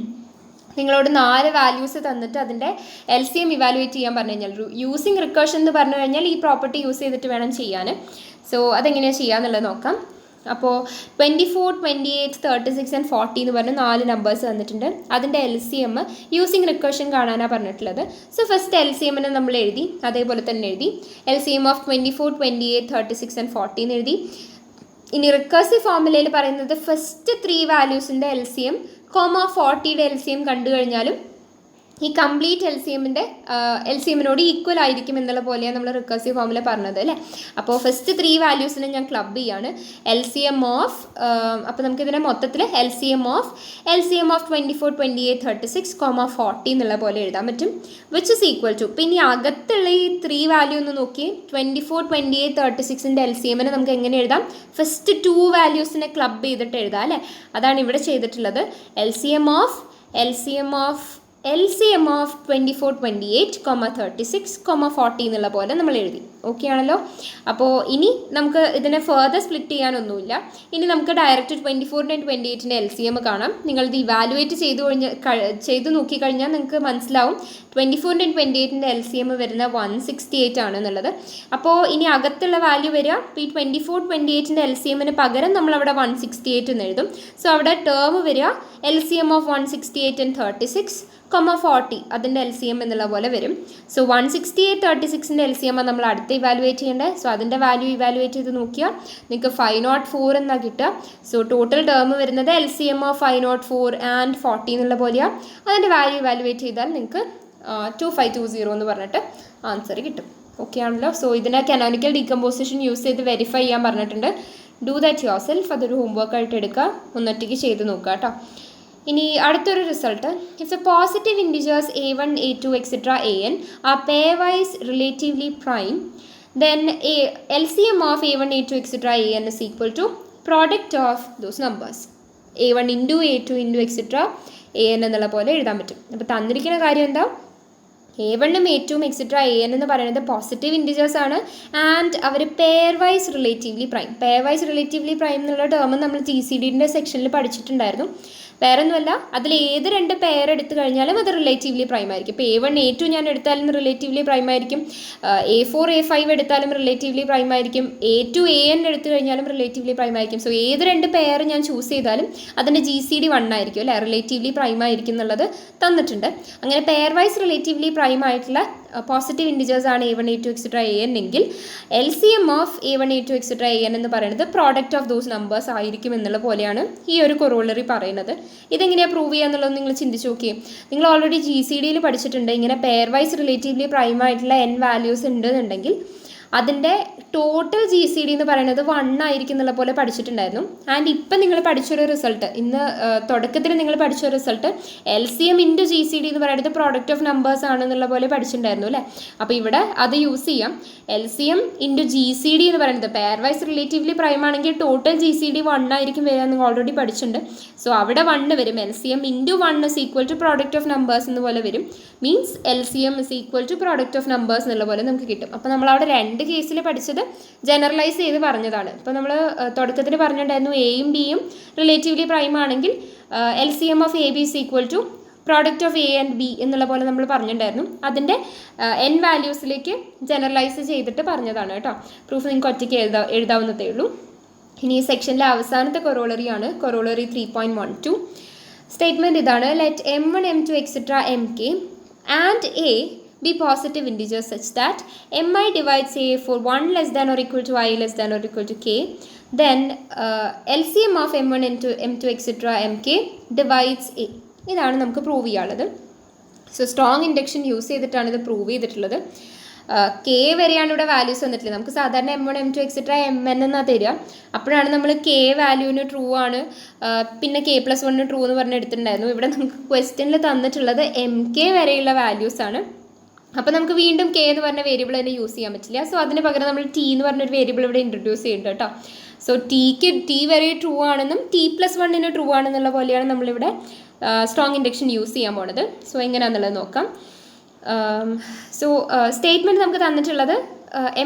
നിങ്ങളോട് 4 വാല്യൂസ് തന്നിട്ട് അതിൻ്റെ എൽ സി എം ഇവാലുവേറ്റ് ചെയ്യാൻ പറഞ്ഞു കഴിഞ്ഞാൽ യൂസിങ് റിക്കേർഷൻ എന്ന് പറഞ്ഞു കഴിഞ്ഞാൽ ഈ പ്രോപ്പർട്ടി യൂസ് ചെയ്തിട്ട് വേണം ചെയ്യാൻ. സോ അതെങ്ങനെയാണ് ചെയ്യാന്നുള്ളത് നോക്കാം. അപ്പോൾ 24, 28, 36 ആൻഡ് 40 എന്ന് പറഞ്ഞ് 4 നമ്പേഴ്സ് തന്നിട്ടുണ്ട്. അതിൻ്റെ L C M using recursion കാണാനാണ് പറഞ്ഞിട്ടുള്ളത്. സോ ഫസ്റ്റ് എൽ സി എമ്മിനെ നമ്മൾ എഴുതി, അതേപോലെ തന്നെ എഴുതി. L C M of 24, 28, 36 and 40 എന്ന് എഴുതി. ഇനി റിക്കേഴ്സീവ് ഫോർമുലയിൽ പറയുന്നത് ഫസ്റ്റ് 3 വാല്യൂസിൻ്റെ എൽ സി എം 40യുടെ എൽ സി എം കണ്ടു കഴിഞ്ഞാലും ഈ കംപ്ലീറ്റ് എൽ സി എമ്മിനോട് ഈക്വൽ ആയിരിക്കും എന്നുള്ള പോലെയാണ് നമ്മൾ റിക്കേഴ്സീവ് ഫോർമുല പറഞ്ഞത് അല്ലേ. അപ്പോൾ ഫസ്റ്റ് 3 വാല്യൂസിനെ ഞാൻ ക്ലബ് ചെയ്യാണ്. എൽ സി എം ഓഫ് അപ്പോൾ നമുക്കിതിനെ മൊത്തത്തിൽ എൽ സി എം ഓഫ് 24, 28, 36, 40 എന്നുള്ള പോലെ എഴുതാൻ പറ്റും. വിച്ച് ഇസ് ഈക്വൽ ടു പിന്നെ അകത്തുള്ള ഈ 3 വാല്യൂ ഒന്ന് നോക്കി 24, 28, 36ൻ്റെ എൽ സി എമ്മിനെ നമുക്ക് എങ്ങനെ എഴുതാം? ഫസ്റ്റ് 2 വാല്യൂസിനെ ക്ലബ് ചെയ്തിട്ട് എഴുതാം അല്ലേ. അതാണ് ഇവിടെ ചെയ്തിട്ടുള്ളത്. എൽ സി എം ഓഫ് 24, 28, 36, 40 എന്നുള്ള പോലെ നമ്മൾ എഴുതി. ഓക്കെ ആണല്ലോ. അപ്പോൾ ഇനി നമുക്ക് ഇതിനെ ഫർദർ സ്പ്ലിറ്റ് ചെയ്യാനൊന്നുമില്ല. ഇനി നമുക്ക് ഡയറക്റ്റ് 24ൻ്റെയും 28ൻ്റെ എൽ സി എം കാണാം. നിങ്ങളിത് ഇവാലുവേറ്റ് ചെയ്ത് നോക്കിക്കഴിഞ്ഞാൽ നിങ്ങൾക്ക് മനസ്സിലാവും 24ൻ്റെയും 28ൻ്റെ എൽ സി എം വരുന്ന 168 ആണെന്നുള്ളത്. അപ്പോൾ ഇനി അകത്തുള്ള വാല്യൂ വരിക ഈ 24, 28ൻ്റെ എൽ സി എമ്മിന് പകരം നമ്മളവിടെ 168 എന്ന് എഴുതും. സോ അവിടെ ടേം വരിക L C M of 168 and 36, 40 അതിൻ്റെ LCM എന്നുള്ള പോലെ വരും. സോ 168 36ൻ്റെ LCM നമ്മൾ അടുത്ത് ഇവാലുവേറ്റ് ചെയ്യേണ്ടത്. സോ അതിൻ്റെ വാല്യൂ ഇവാലുവേറ്റ് ചെയ്ത് നോക്കിയാൽ നിങ്ങൾക്ക് 504 എന്നാണ് കിട്ടുക. സോ ടോട്ടൽ ടേം വരുന്നത് LCM ഓഫ് 504 ആൻഡ് 40 എന്നുള്ള പോലെയാണ്. അതിൻ്റെ വാല്യൂ ഇവാലുവേറ്റ് ചെയ്താൽ നിങ്ങൾക്ക് 2520 എന്ന് പറഞ്ഞിട്ട് ആൻസർ കിട്ടും. ഓക്കെ ആണല്ലോ. സോ ഇതിനെ കനോണിക്കൽ ഡീകമ്പോസിഷൻ യൂസ് ചെയ്ത് വെരിഫൈ ചെയ്യാൻ പറഞ്ഞിട്ടുണ്ട്. Do that yourself. അതൊരു ഹോംവർക്ക് ആയിട്ട് എടുക്കുക, ഒന്നൊറ്റയ്ക്ക് ചെയ്ത് നോക്കുക കേട്ടോ. ഇനി അടുത്തൊരു result. It's a positive integers A1 A2 etcetera AN are pairwise relatively prime, then LCM of A1 A2 etcetera AN is equal to product of those numbers. A1 into A2 into etcetera AN എന്നുള്ള പോലെ എഴുതാൻ പറ്റും. അപ്പോൾ തന്നിരിക്കുന്ന കാര്യം എന്താ? A1ഉം A2ഉം etcetera AN എന്ന് പറയുന്നത് പോസിറ്റീവ് ഇൻഡിജേഴ്സ് ആണ് ആൻഡ് അവർ pairwise relatively prime. Pairwise relatively prime എന്നുള്ള ടേം നമ്മൾ GCDൻ്റെ സെക്ഷനിൽ പഠിച്ചിട്ടുണ്ടായിരുന്നു. വേറെ ഒന്നുമല്ല, അതിൽ ഏത് രണ്ട് പെയർ എടുത്തു കഴിഞ്ഞാലും അത് റിലേറ്റീവ്ലി പ്രൈം ആയിരിക്കും. ഇപ്പോൾ A1 A2 ഞാൻ എടുത്താലും റിലേറ്റീവ്ലി പ്രൈം ആയിരിക്കും. A4 A5 എടുത്താലും റിലേറ്റീവ്ലി പ്രൈം ആയിരിക്കും. A2 AN എടുത്തു കഴിഞ്ഞാലും റിലേറ്റീവ്ലി പ്രൈം ആയിരിക്കും. സോ ഏത് രണ്ട് പെയർ ഞാൻ ചൂസ് ചെയ്താലും അതിൻ്റെ GCD 1 ആയിരിക്കും അല്ലേ, റിലേറ്റീവ്ലി പ്രൈം ആയിരിക്കും എന്നുള്ളത് തന്നിട്ടുണ്ട്. അങ്ങനെ പെയർ വൈസ് റിലേറ്റീവ്ലി പ്രൈം ആയിട്ടുള്ള പോസിറ്റീവ് ഇൻഡിജേഴ്സ് ആണ് A1 A2 എക്സെട്ര AN എങ്കിൽ LCM of A1 A2 etcetera AN എന്ന് പറയുന്നത് പ്രോഡക്റ്റ് ഓഫ് ദോസ് നമ്പേഴ്സ് ആയിരിക്കും എന്നുള്ള പോലെയാണ് ഈ ഒരു കൊറോളറി പറയുന്നത്. ഇതെങ്ങനെയാണ് പ്രൂവ് ചെയ്യുക എന്നുള്ളത് നിങ്ങൾ ചിന്തിച്ച് നോക്കിയേ. നിങ്ങൾ ഓൾറെഡി GCDയിൽ പഠിച്ചിട്ടുണ്ട്, ഇങ്ങനെ പെയർ വൈസ് റിലേറ്റീവ്ലി പ്രൈം ആയിട്ടുള്ള N വാല്യൂസ് ഉണ്ടെന്നുണ്ടെങ്കിൽ അതിൻ്റെ ടോട്ടൽ GCD എന്ന് പറയുന്നത് 1 ആയിരിക്കും എന്നുള്ള പോലെ പഠിച്ചിട്ടുണ്ടായിരുന്നു. ആൻഡ് ഇപ്പം നിങ്ങൾ പഠിച്ചൊരു റിസൾട്ട്, ഇന്ന് തുടക്കത്തിൽ നിങ്ങൾ പഠിച്ച റിസൾട്ട് LCM ഇൻറ്റു GCD എന്ന് പറയുന്നത് പ്രോഡക്റ്റ് ഓഫ് നമ്പേഴ്സ് ആണെന്നുള്ള പോലെ പഠിച്ചിട്ടുണ്ടായിരുന്നു അല്ലേ. അപ്പോൾ ഇവിടെ അത് യൂസ് ചെയ്യാം. LCM ഇൻറ്റു GCD എന്ന് പറയുന്നത് പെയർ വൈസ് റിലേറ്റീവ്ലി പ്രൈം ആണെങ്കിൽ ടോട്ടൽ GCD 1 ആയിരിക്കും വരിക, നിങ്ങൾ ഓൾറെഡി പഠിച്ചിട്ടുണ്ട്. സോ അവിടെ 1 വരും. LCM into 1 is equal to product of numbers എന്ന് പോലെ വരും. Means LCM is equal to product of numbers എന്നുള്ള പോലെ നമുക്ക് കിട്ടും. അപ്പോൾ നമ്മൾ അവിടെ രണ്ട് കേസിൽ പഠിച്ചത് ജനറലൈസ് ചെയ്ത് പറഞ്ഞതാണ്. ഇപ്പോൾ നമ്മൾ തുടക്കത്തിൽ പറഞ്ഞിട്ടുണ്ടായിരുന്നു എയും ബിയും റിലേറ്റീവ്ലി പ്രൈം ആണെങ്കിൽ LCM of AB is equal to product of A and B എന്നുള്ള പോലെ നമ്മൾ പറഞ്ഞിട്ടുണ്ടായിരുന്നു. അതിൻ്റെ N വാല്യൂസിലേക്ക് ജനറലൈസ് ചെയ്തിട്ട് പറഞ്ഞതാണ് കേട്ടോ. പ്രൂഫ് നിങ്ങൾക്ക് ഒറ്റയ്ക്ക് എഴുതാവുന്നതേ ഉള്ളൂ. ഇനി ഈ സെക്ഷനിലെ അവസാനത്തെ കൊറോളറിയാണ് കൊറോളറി 3.12. സ്റ്റേറ്റ്മെൻറ്റ് ഇതാണ്: let M1 M2 etcetera MK and A be positive integers such that mi divides A for 1 less than or equal to I less than or equal to k, then LCM of M1 M2 etc. MK divides A. ഇതാണ് നമുക്ക് prove ചെയ്യാനുള്ളത്. So strong induction use ചെയ്തിട്ടാണ് ഇത് prove ചെയ്തിട്ടുള്ളത്. K വരെയാണ് ഇവിടെ values വന്നിട്ടില്ല. നമുക്ക് സാധാരണ M1 M2 എക്സെട്ര MN എന്നാണ് തരിക. അപ്പോഴാണ് നമ്മൾ K വാല്യൂവിന് ട്രൂ ആണ്, പിന്നെ K+1 ട്രൂ എന്ന് പറഞ്ഞ് എടുത്തിട്ടുണ്ടായിരുന്നു. ഇവിടെ നമുക്ക് ക്വസ്റ്റ്യനിൽ തന്നിട്ടുള്ളത് MK വരെയുള്ള വാല്യൂസ് ആണ്. അപ്പോൾ നമുക്ക് വീണ്ടും K എന്ന് പറഞ്ഞ വേരിയബിൾ തന്നെ യൂസ് ചെയ്യാൻ പറ്റില്ല. സോ അതിന് പകരം നമ്മൾ T എന്ന് പറഞ്ഞൊരു വേരിയബിൾ ഇവിടെ ഇൻട്രൊഡ്യൂസ് ചെയ്യുന്നുണ്ട് കേട്ടോ. സോ T വരെ ട്രൂ ആണെന്നും T+1 ട്രൂ ആണെന്നുള്ള പോലെയാണ് നമ്മളിവിടെ സ്ട്രോങ് ഇൻഡക്ഷൻ യൂസ് ചെയ്യാൻ പോണത്. സോ എങ്ങനെയാണെന്നുള്ളത് നോക്കാം. സോ സ്റ്റേറ്റ്മെൻറ്റ് നമുക്ക് തന്നിട്ടുള്ളത്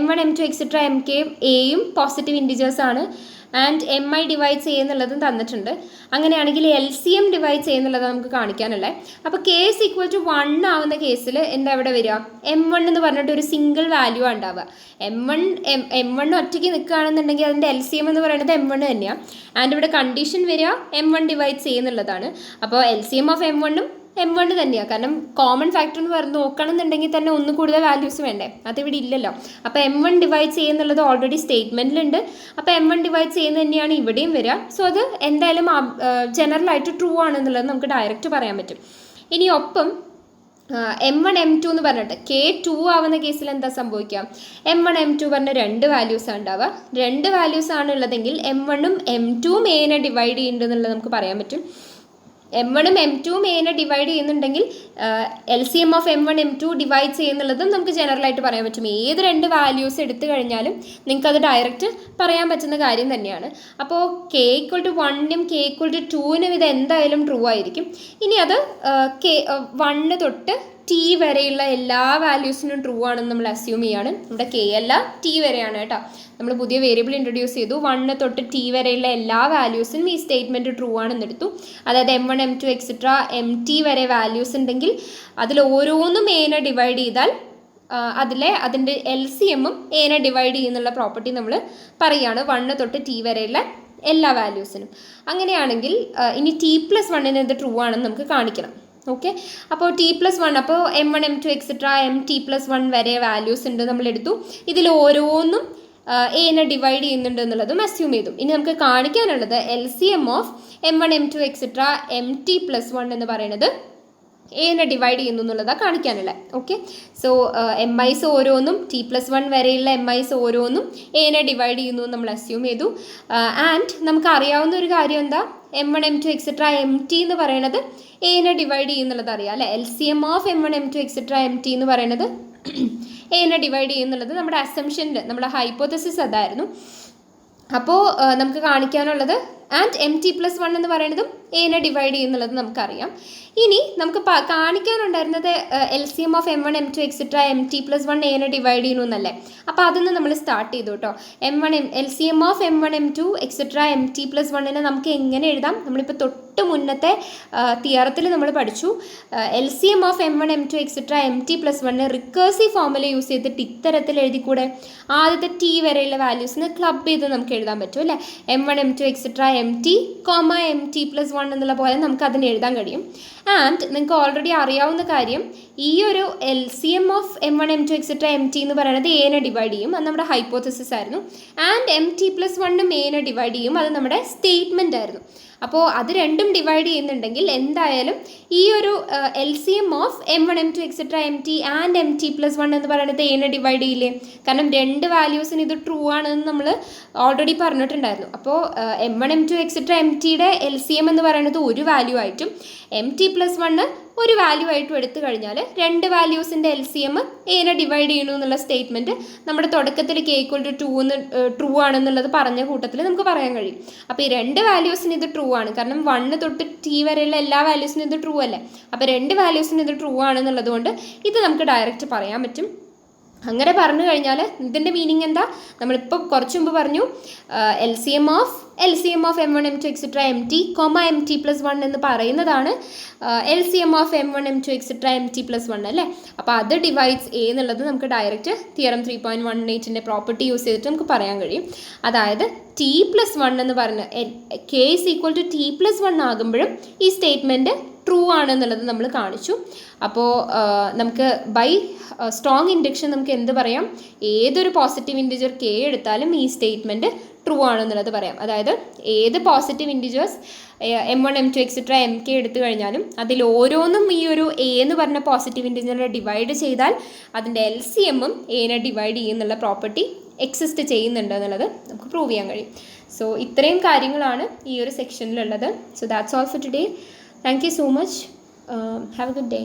M1 M2 എക്സെട്ര MK എയും പോസിറ്റീവ് ഇൻഡിജേഴ്സ് ആണ് ആൻഡ് MI ഡിവൈഡ്സ് ചെയ്യുന്നുള്ളതും തന്നിട്ടുണ്ട്. അങ്ങനെയാണെങ്കിൽ LCM ഡിവൈഡ് ചെയ്യുന്നുള്ളത് നമുക്ക് കാണിക്കാനല്ലേ. അപ്പോൾ K is equal to 1 ആവുന്ന കേസിൽ എന്താ ഇവിടെ വരിക? M1 എന്ന് പറഞ്ഞിട്ട് ഒരു സിംഗിൾ വാല്യൂ ഉണ്ടാവുക. M1 ഒറ്റയ്ക്ക് നിൽക്കുകയാണെന്നുണ്ടെങ്കിൽ അതിൻ്റെ LCM എന്ന് പറയുന്നത് M1 തന്നെയാണ്. ആൻഡ് ഇവിടെ കണ്ടീഷൻ വരിക M1 ഡിവൈഡ് ചെയ്യുന്നുള്ളതാണ്. അപ്പോൾ LCM ഓഫ് M1ഉം M1 തന്നെയാണ്. കാരണം കോമൺ ഫാക്ടർ എന്ന് പറഞ്ഞ് നോക്കണമെന്നുണ്ടെങ്കിൽ തന്നെ ഒന്ന് കൂടുതൽ വാല്യൂസ് വേണ്ടേ, അതിവിടെ ഇല്ലല്ലോ. അപ്പോൾ M1 ഡിവൈഡ് ചെയ്യുന്നുള്ളത് ഓൾറെഡി സ്റ്റേറ്റ്മെൻറ്റിലുണ്ട്. അപ്പോൾ M1 ഡിവൈഡ് ചെയ്യുന്നത് തന്നെയാണ് ഇവിടെയും വരിക. സോ അത് എന്തായാലും ജനറലായിട്ട് ട്രൂ ആണെന്നുള്ളത് നമുക്ക് ഡയറക്റ്റ് പറയാൻ പറ്റും. ഇനി ഒപ്പം M1 M2 എന്ന് പറഞ്ഞിട്ട് K2 ആവുന്ന കേസിൽ എന്താ സംഭവിക്കുക? M1 M2 പറഞ്ഞ രണ്ട് വാല്യൂസാണ് ഉണ്ടാവുക. രണ്ട് വാല്യൂസ് ആണ് ഉള്ളതെങ്കിൽ M1ഉം M2ഉം Aനെ ഡിവൈഡ് ചെയ്യുന്നുണ്ടെന്നുള്ളത് നമുക്ക് പറയാൻ പറ്റും. M1ഉം M2ഉം Aനെ ഡിവൈഡ് ചെയ്യുന്നുണ്ടെങ്കിൽ LCM of M1 M2 divide ചെയ്യുന്നുള്ളതും നമുക്ക് ജനറലായിട്ട് പറയാൻ പറ്റും. ഏത് രണ്ട് വാല്യൂസ് എടുത്തു കഴിഞ്ഞാലും നിങ്ങൾക്കത് ഡയറക്റ്റ് പറയാൻ പറ്റുന്ന കാര്യം തന്നെയാണ്. അപ്പോൾ K = 1നും K = 2നും ഇത് എന്തായാലും ട്രൂ ആയിരിക്കും. ഇനി അത് 1 തൊട്ട് T വരെയുള്ള എല്ലാ വാല്യൂസിനും ട്രൂ ആണെന്ന് നമ്മൾ അസ്യൂം ചെയ്യാണ്. ഇവിടെ K അല്ല T വരെയാണ് കേട്ടോ. നമ്മൾ പുതിയ വേരിയബിൾ ഇൻട്രൊഡ്യൂസ് ചെയ്തു. 1 തൊട്ട് T വരെയുള്ള എല്ലാ വാല്യൂസിനും ഈ സ്റ്റേറ്റ്മെൻറ്റ് ട്രൂ ആണെന്ന് എടുത്തു. അതായത് M1 M2 എക്സെട്ര MT വരെ വാല്യൂസ് ഉണ്ടെങ്കിൽ അതിൽ ഓരോന്നും Aനെ ഡിവൈഡ് ചെയ്താൽ അതിൻ്റെ LCMഉം Aനെ ഡിവൈഡ് ചെയ്യുന്നുള്ള പ്രോപ്പർട്ടി നമ്മൾ പറയുകയാണ് 1 തൊട്ട് T വരെയുള്ള എല്ലാ വാല്യൂസിനും. അങ്ങനെയാണെങ്കിൽ ഇനി T+1 ഇത് ട്രൂ ആണെന്ന് നമുക്ക് കാണിക്കണം. ഓക്കെ, അപ്പോൾ T+1, അപ്പോൾ M1 M2 എക്സെട്ര MT+1 വരെ വാല്യൂസ് ഉണ്ട് നമ്മളെടുത്തു. ഇതിൽ ഓരോന്നും എനെ ഡിവൈഡ് ചെയ്യുന്നുണ്ട് എന്നുള്ളതും അസ്യൂം ചെയ്തു. ഇനി നമുക്ക് കാണിക്കാനുള്ളത് LCM of M1 M2 etcetera MT+1 എന്ന് പറയുന്നത് എനെ ഡിവൈഡ് ചെയ്യുന്നു എന്നുള്ളതാണ് കാണിക്കാനുള്ളത്. ഓക്കെ, സോ MIs ഓരോന്നും T+1 വരെയുള്ള MIs ഓരോന്നും എനെ ഡിവൈഡ് ചെയ്യുന്നു നമ്മൾ അസ്യൂം ചെയ്തു. ആൻഡ് നമുക്ക് അറിയാവുന്ന ഒരു കാര്യം എന്താ, M1 M2 എക്സെട്ര MT എന്ന് പറയുന്നത് എനെ ഡിവൈഡ് ചെയ്യുന്നുള്ളത് അറിയാം അല്ലേ. LCM of M1 M2 etcetera MT എന്ന് പറയുന്നത് എനെ ഡിവൈഡ് ചെയ്യുന്നുള്ളത് നമ്മുടെ അസംഷനിൽ, നമ്മുടെ ഹൈപ്പോത്തസിസ് അതായിരുന്നു. അപ്പോൾ നമുക്ക് കാണിക്കാനുള്ളത് ആൻഡ് MT+1 എന്ന് പറയുന്നതും എനെ ഡിവൈഡ് ചെയ്യുന്നുള്ളത് നമുക്കറിയാം. ഇനി നമുക്ക് കാണിക്കാനുണ്ടായിരുന്നത് LCM of M1 M2 etcetera MT+1 എനെ ഡിവൈഡ് ചെയ്യുന്നു എന്നല്ലേ. അപ്പോൾ അതിൽ നിന്ന് നമ്മൾ സ്റ്റാർട്ട് ചെയ്തു കേട്ടോ. LCM of M1 M2 etcetera MT+1 നമുക്ക് എങ്ങനെ എഴുതാം, നമ്മളിപ്പോൾ തൊട്ട് മുന്നത്തെ തിയറത്തിൽ നമ്മൾ പഠിച്ചു. LCM of M1 M2 etcetera MT+1 recursive formula use ചെയ്തിട്ട് ഇത്തരത്തിൽ എഴുതിക്കൂടെ. ആദ്യത്തെ T വരെയുള്ള വാല്യൂസിന് ക്ലബ് ചെയ്ത് നമുക്ക് എഴുതാൻ പറ്റും അല്ലേ. M1 M2 etcetera MT, MT+1 എന്നുള്ള പോലെ നമുക്ക് അതിന് എഴുതാൻ കഴിയും. ആൻഡ് നിങ്ങൾക്ക് ഓൾറെഡി അറിയാവുന്ന കാര്യം, ഈ ഒരു LCM of M1 M2 etcetera MT എന്ന് പറയുന്നത് എനെ ഡിവൈഡ് ചെയ്യും, അത് നമ്മുടെ ഹൈപ്പോത്തസിസ് ആയിരുന്നു. ആൻഡ് MT+1 എനെ ഡിവൈഡ് ചെയ്യും, അത് നമ്മുടെ സ്റ്റേറ്റ്മെൻ്റ് ആയിരുന്നു. അപ്പോൾ അത് രണ്ടും ഡിവൈഡ് ചെയ്യുന്നുണ്ടെങ്കിൽ എന്തായാലും ഈ ഒരു LCM of M1 M2 etcetera MT and MT+1 എന്ന് പറയുന്നത് എനെ ഡിവൈഡ് ചെയ്യില്ലേ. കാരണം രണ്ട് വാല്യൂസിന് ഇത് ട്രൂ ആണെന്ന് നമ്മൾ ഓൾറെഡി പറഞ്ഞിട്ടുണ്ടായിരുന്നു. അപ്പോൾ M1 M2 എക്സെട്ര MTയുടെ LCM എന്ന് പറയുന്നത് ഒരു വാല്യൂ ആയിട്ടും MT+1 ഒരു വാല്യൂ ആയിട്ടും എടുത്തു കഴിഞ്ഞാൽ രണ്ട് വാല്യൂസിൻ്റെ LCM എനെ ഡിവൈഡ് ചെയ്യണു എന്നുള്ള സ്റ്റേറ്റ്മെൻറ്റ് നമ്മുടെ തുടക്കത്തിൽ K=2 ട്രൂ ആണെന്നുള്ളത് പറഞ്ഞ കൂട്ടത്തിൽ നമുക്ക് പറയാൻ കഴിയും. അപ്പോൾ ഈ രണ്ട് വാല്യൂസിന് ഇത് ട്രൂ ആണ്, കാരണം 1 തൊട്ട് T വരെയുള്ള എല്ലാ വാല്യൂസിനും ഇത് ട്രൂ അല്ലേ. അപ്പോൾ രണ്ട് വാല്യൂസിന് ഇത് ട്രൂ ആണെന്നുള്ളത് കൊണ്ട് ഇത് നമുക്ക് ഡയറക്റ്റ് പറയാൻ പറ്റും. അങ്ങനെ പറഞ്ഞു കഴിഞ്ഞാൽ ഇതിൻ്റെ മീനിങ് എന്താ, നമ്മളിപ്പോൾ കുറച്ച് മുമ്പ് പറഞ്ഞു LCM of M1 M2 etcetera MT, MT+1 എന്ന് പറയുന്നതാണ് LCM of M1 M2 etcetera MT+1 അല്ലേ. അപ്പോൾ അത് ഡിവൈഡ്സ് A എന്നുള്ളത് നമുക്ക് ഡയറക്റ്റ് തിയറം 3.18ൻ്റെ പ്രോപ്പർട്ടി യൂസ് ചെയ്തിട്ട് നമുക്ക് പറയാൻ കഴിയും. അതായത് T+1 എന്ന് പറഞ്ഞ K = T+1 ആകുമ്പോഴും ഈ സ്റ്റേറ്റ്മെൻറ്റ് ട്രൂ ആണെന്നുള്ളത് നമ്മൾ കാണിച്ചു. അപ്പോൾ നമുക്ക് ബൈ സ്ട്രോങ് ഇൻഡക്ഷൻ നമുക്ക് എന്ത് പറയാം, ഏതൊരു പോസിറ്റീവ് ഇൻറ്റിജർ K എടുത്താലും ഈ സ്റ്റേറ്റ്മെൻറ്റ് ട്രൂ ആണെന്നുള്ളത് പറയാം. അതായത് ഏത് positive integers M1 M2 etcetera MK എടുത്തു കഴിഞ്ഞാലും അതിൽ ഓരോന്നും ഈ ഒരു A എന്ന് പറഞ്ഞ പോസിറ്റീവ് ഇൻറ്റിജറിനെ ഡിവൈഡ് ചെയ്താൽ അതിൻ്റെ LCMഉം എനെ ഡിവൈഡ് ചെയ്യുന്നുള്ള പ്രോപ്പർട്ടി എക്സിസ്റ്റ് ചെയ്യുന്നുണ്ട് എന്നുള്ളത് നമുക്ക് പ്രൂവ് ചെയ്യാൻ കഴിയും. സോ ഇത്രയും കാര്യങ്ങളാണ് ഈ ഒരു സെക്ഷനിലുള്ളത്. So that's all for today. Thank you so much. Have a good day.